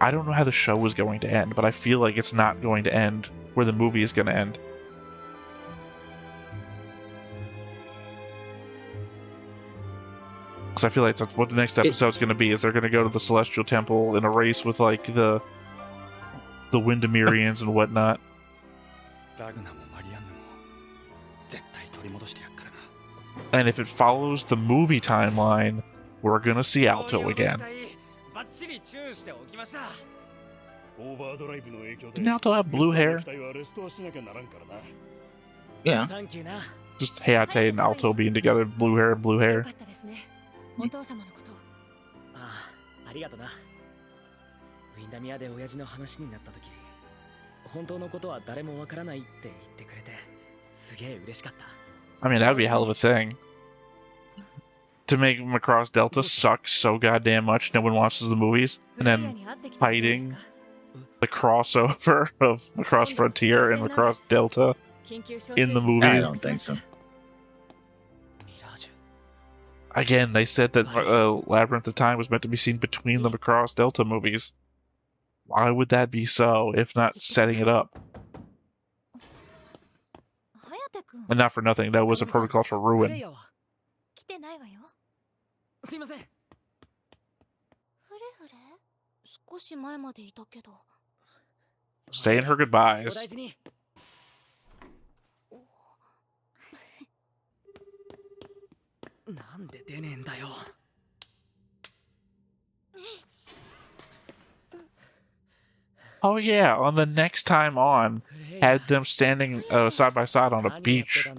I don't know how the show is going to end, but I feel like it's not going to end where the movie is going to end. Because I feel like that's what the next episode's going to be, is they're going to go to the Celestial Temple in a race with, like, the Windemirians and whatnot. And if it follows the movie timeline, we're going to see Alto again. Didn't Alto have blue hair? Yeah. Just Hayate and Alto being together, blue hair and blue hair. お父様のこと。ああ、ありがとな。ウィンダミアで親父の話になった時、本当のことは誰もわからないって言ってくれて、すげえ嬉しかった。I mean, that would be a hell of a thing. To make Macross Delta suck so goddamn much no one watches the movies, and then fighting the crossover of Macross Frontier and Macross Delta in the movie. I don't think so. Again, they said that Labyrinth of Time was meant to be seen between the Macross Delta movies. Why would that be so, if not setting it up? And not for nothing, that was a protocol ruin. Saying her goodbyes. Oh yeah, on the next time on, had them standing side by side on a beach.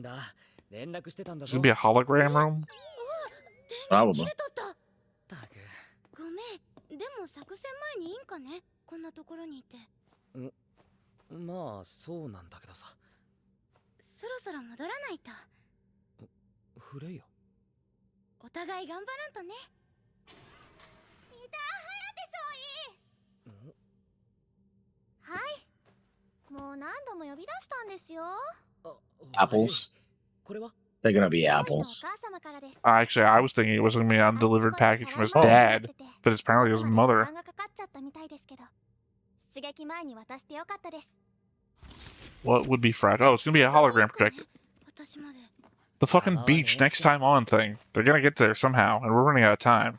Is it gonna be a hologram room? Probably. ごめん、でも作戦前にいいんかね、こんなところにいて。まあそうなんだけどさ。そろそろ戻らないと。フレイヤ。お互い頑張らんとね。いた、颯少尉。はい。もう何度も呼び出したんですよ。Apples. They're gonna be apples. Actually, I was thinking it was gonna be an undelivered package from his dad, but it's apparently his mother. What would be fried? Oh, it's gonna be a hologram projector. The fucking beach next time on thing. They're gonna get there somehow, and we're running out of time.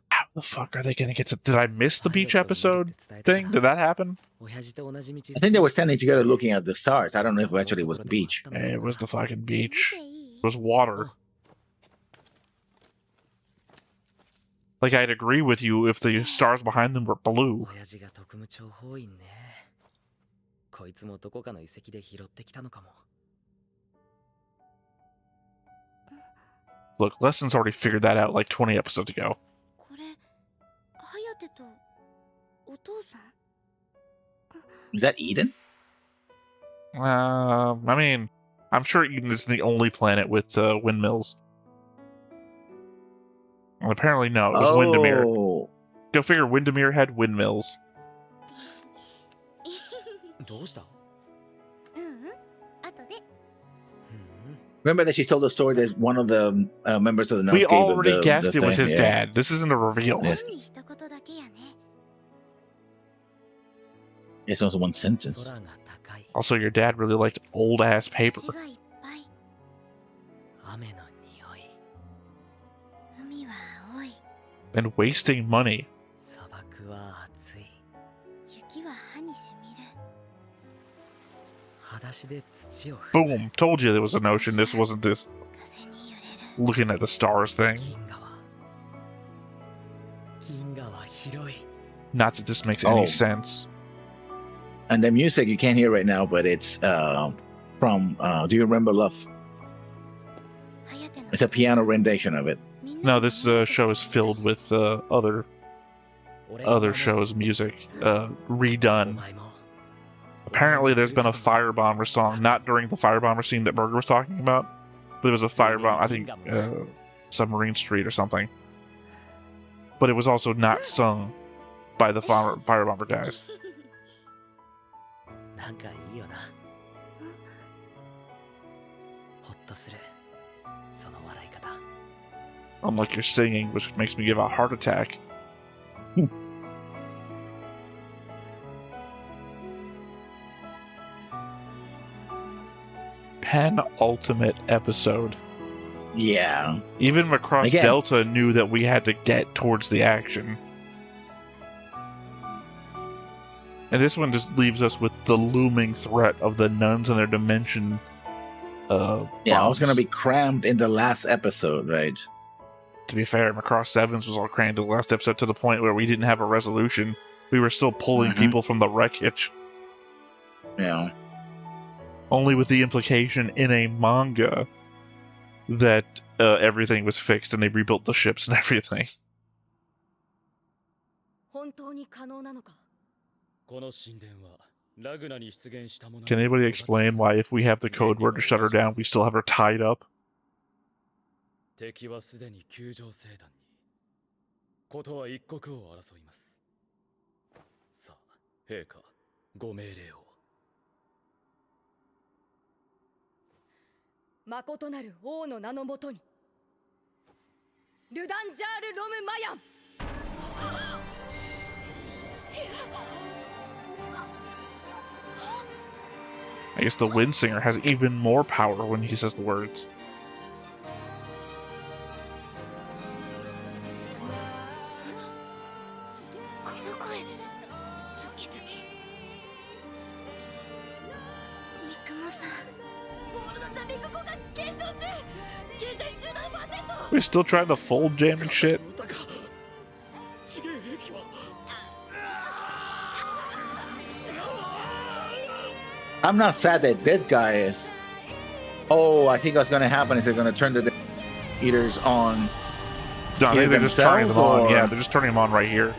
How the fuck are they gonna get to... Did I miss the beach episode thing? Did that happen? I think they were standing together looking at the stars. I don't know if actually it was the beach. It was the fucking beach. It was water. Like, I'd agree with you if the stars behind them were blue. Look, Lesson's already figured that out like 20 episodes ago. Is that Eden? I mean, I'm sure Eden is the only planet with windmills. Well, apparently, no. It was Windermere. Oh. Go figure Windermere had windmills. どうした？ Remember that she told the story that one of the members of the nuns We gave already the guessed the it was thing, his dad. This isn't a reveal. Yes. It's also one sentence. Also, your dad really liked old-ass paper. And wasting money. Boom! Told you there was an ocean. This wasn't this looking at the stars thing. Not that this makes any sense. And the music you can't hear right now, but it's from Do You Remember Love? It's a piano rendition of it. No, this show is filled with other shows' music redone. Apparently, there's been a Firebomber song, not during the Firebomber scene that Burger was talking about, but there was a Firebomber, I think, Submarine Street or something. But it was also not sung by the Firebomber guys. Unlike your singing, which makes me give a heart attack. Penultimate episode. Yeah. Even Macross Delta knew that we had to get towards the action. And this one just leaves us with the looming threat of the nuns and their dimension. Yeah, I was going to be crammed in the last episode, right? To be fair, Macross Sevens was all crammed in the last episode to the point where we didn't have a resolution. We were still pulling people from the wreckage. Yeah. Only with the implication in a manga that everything was fixed and they rebuilt the ships and everything. Can anybody explain why if we have the code word to shut her down, we still have her tied up? I guess the Wind Singer has even more power when he says the words. We're still trying to fold jam and shit. I'm not sad that this guy is. Oh, I think what's going to happen is they're going to turn the eaters on. No, they're just turning them on. Yeah, they're just turning them on right here.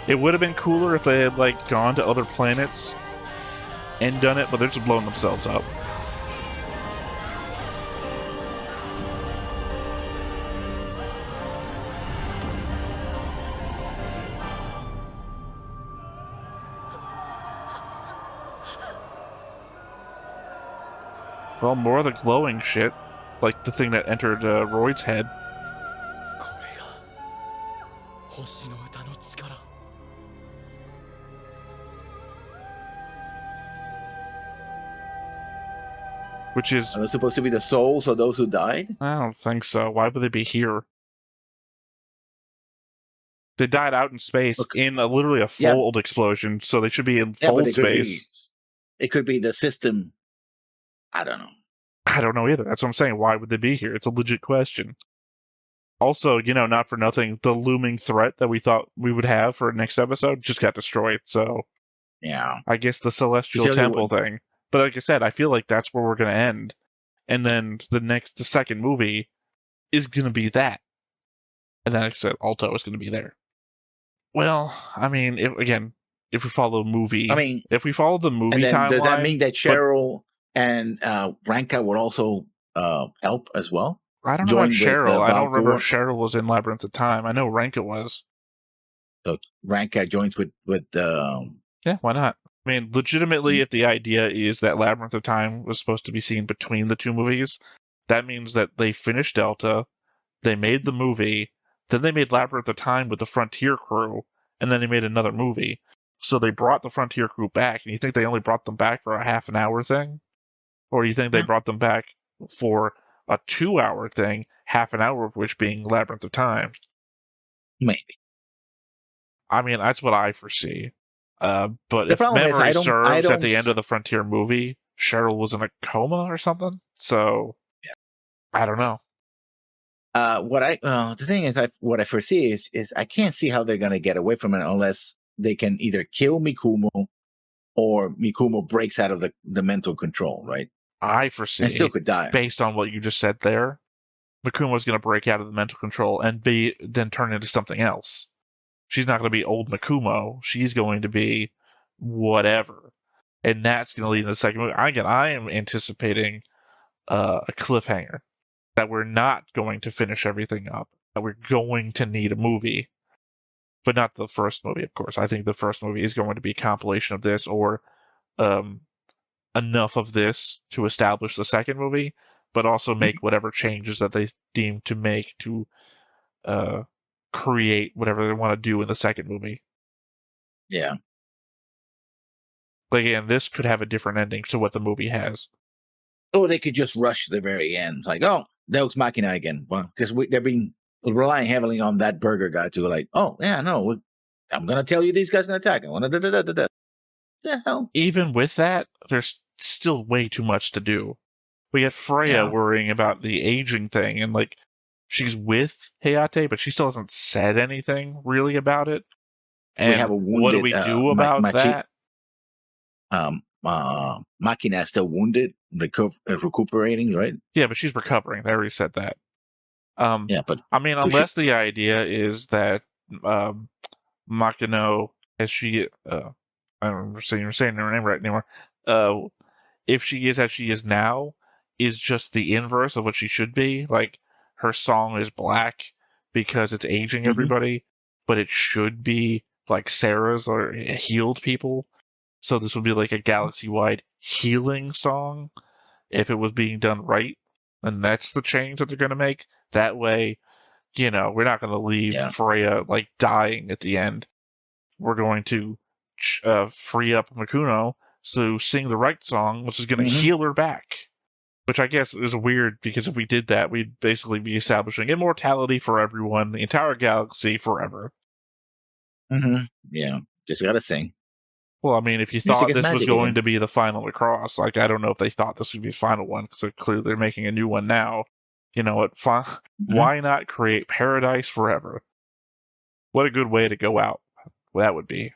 It would have been cooler if they had like gone to other planets and done it, but they're just blowing themselves up. Well, more of the glowing shit, like the thing that entered Royd's head. Which is... Are they supposed to be the souls of those who died? I don't think so. Why would they be here? They died out in space in literally a fold explosion, so they should be in fold space. It could be the system. I don't know. I don't know either. That's what I'm saying. Why would they be here? It's a legit question. Also, you know, not for nothing, the looming threat that we thought we would have for next episode just got destroyed, so... Yeah. I guess the Celestial Temple thing. But like I said, I feel like that's where we're going to end. And then the second movie is going to be that. And then like I said, Alto is going to be there. Well, I mean, if we follow the movie... if we follow the movie timeline... Does that mean that Cheryl and Ranka would also help as well? I don't know about joined with Cheryl. I don't remember Valgor. if Cheryl was in Labyrinth of Time. I know Ranka was. So Ranka joins with yeah, why not? I mean, legitimately, if the idea is that Labyrinth of Time was supposed to be seen between the two movies, that means that they finished Delta, they made the movie, then they made Labyrinth of Time with the Frontier crew, and then they made another movie. So they brought the Frontier crew back, and you think they only brought them back for a half an hour thing? Or do you think they brought them back for a 2-hour thing, half an hour of which being Labyrinth of Time? Maybe. I mean, that's what I foresee. But if memory serves, at the end of the Frontier movie, Cheryl was in a coma or something. So, I don't know. The thing is, what I foresee is I can't see how they're going to get away from it unless they can either kill Mikumo or Mikumo breaks out of the mental control, right? I foresee, and still could die. Based on what you just said there, Mikumo's going to break out of the mental control and then turn into something else. She's not going to be old Mikumo. She's going to be whatever. And that's going to lead to the second movie. I am anticipating a cliffhanger. That we're not going to finish everything up. That we're going to need a movie. But not the first movie, of course. I think the first movie is going to be a compilation of this or enough of this to establish the second movie, but also make whatever changes that they deem to make to create whatever they want to do in the second movie. Yeah. Like, again, this could have a different ending to what the movie has. Or they could just rush to the very end. Like, oh, Deus Machina again. Well, because they're being relying heavily on that burger guy to like, oh, yeah, no, I'm going to tell you these guys going to attack. The hell? Even with that, there's still way too much to do. We get Freya worrying about the aging thing, and like, she's with Hayate, but she still hasn't said anything really about it. And we have a wounded, what do we do about that? Machina is still wounded, recuperating, right? Yeah, but she's recovering. I already said that. Yeah, but I mean, unless the idea is that Makino, as she, I don't remember saying her name right anymore. If she is as she is now, is just the inverse of what she should be. Like, her song is black because it's aging everybody, but it should be like Sarah's or healed people. So this would be like a galaxy-wide healing song if it was being done right. And that's the change that they're going to make. That way, we're not going to leave Freya like dying at the end. We're going to free up Makuno to sing the right song, which is going to heal her back. Which I guess is weird, because if we did that, we'd basically be establishing immortality for everyone, the entire galaxy, forever. Yeah, just gotta sing. Well, I mean, if you thought this was going to be the final Macross, like, I don't know if they thought this would be the final one, because clearly they're making a new one now. You know what? Why not create Paradise Forever? What a good way to go out that would be.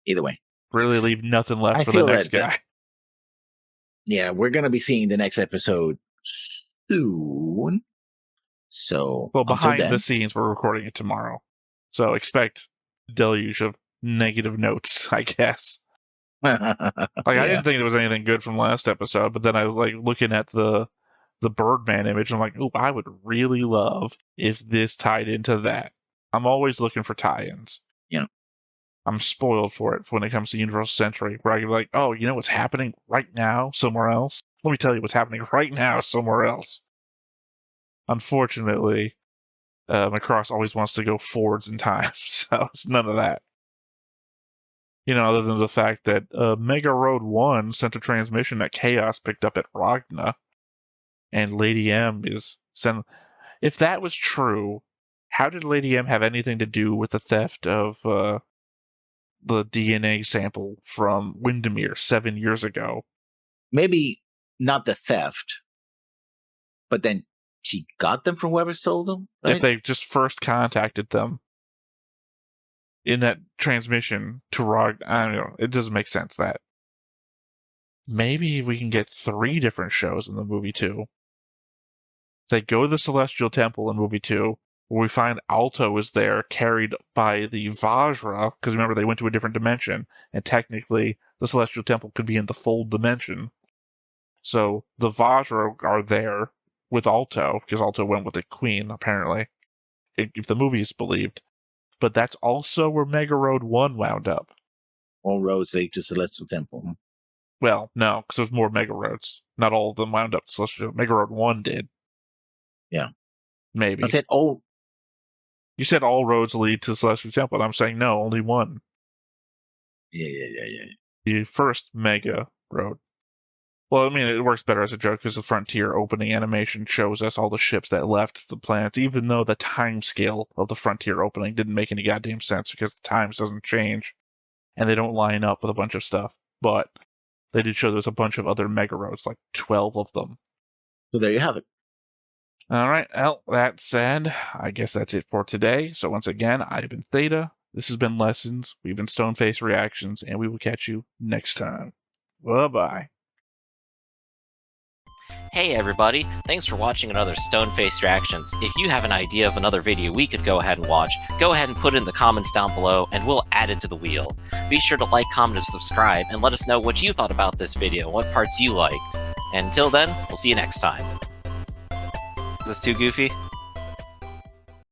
Either way. Really leave nothing left for the next guy. Yeah, we're going to be seeing the next episode soon. So, well, behind the scenes, we're recording it tomorrow. So expect a deluge of negative notes, I guess. I didn't think there was anything good from last episode, but then I was like looking at the Birdman image, and I'm like, oh, I would really love if this tied into that. I'm always looking for tie-ins. Yeah. I'm spoiled for it when it comes to Universal Century, where I can be like, oh, you know what's happening right now somewhere else? Let me tell you what's happening right now somewhere else. Unfortunately, Macross always wants to go forwards in time, so it's none of that. Other than the fact that Mega Road 1 sent a transmission that Chaos picked up at Ragna, and Lady M is sent. If that was true, how did Lady M have anything to do with the theft of the DNA sample from Windermere 7 years ago? Maybe not the theft, but then she got them from whoever stole them? Right? If they just first contacted them in that transmission to Rog, I don't know, it doesn't make sense that. Maybe we can get 3 different shows in the movie 2. They go to the Celestial Temple in movie 2, where we find Alto is there, carried by the Vajra, because remember, they went to a different dimension, and technically, the Celestial Temple could be in the full dimension. So, the Vajra are there, with Alto, because Alto went with the Queen, apparently, if the movie is believed. But that's also where Mega Road 1 wound up. All roads lead to Celestial Temple. Huh? Well, no, because there's more Mega Roads. Not all of them wound up to Celestial. Mega Road 1 did. Yeah. Maybe. I said all. You said all roads lead to Celestial Temple, and I'm saying no, only one. Yeah. The first Mega Road. Well, I mean, it works better as a joke because the Frontier opening animation shows us all the ships that left the planets, even though the time scale of the Frontier opening didn't make any goddamn sense because the times doesn't change, and they don't line up with a bunch of stuff. But they did show there's a bunch of other Mega Roads, like 12 of them. So there you have it. All right, well, that said, I guess that's it for today. So once again, I've been Theta, this has been Lessons, we've been Stoneface Reactions, and we will catch you next time. Bye-bye. Hey everybody, thanks for watching another Stoneface Reactions. If you have an idea of another video we could go ahead and watch, go ahead and put it in the comments down below and we'll add it to the wheel. Be sure to like, comment, and subscribe, and let us know what you thought about this video and what parts you liked. And until then, we'll see you next time. Is this too goofy?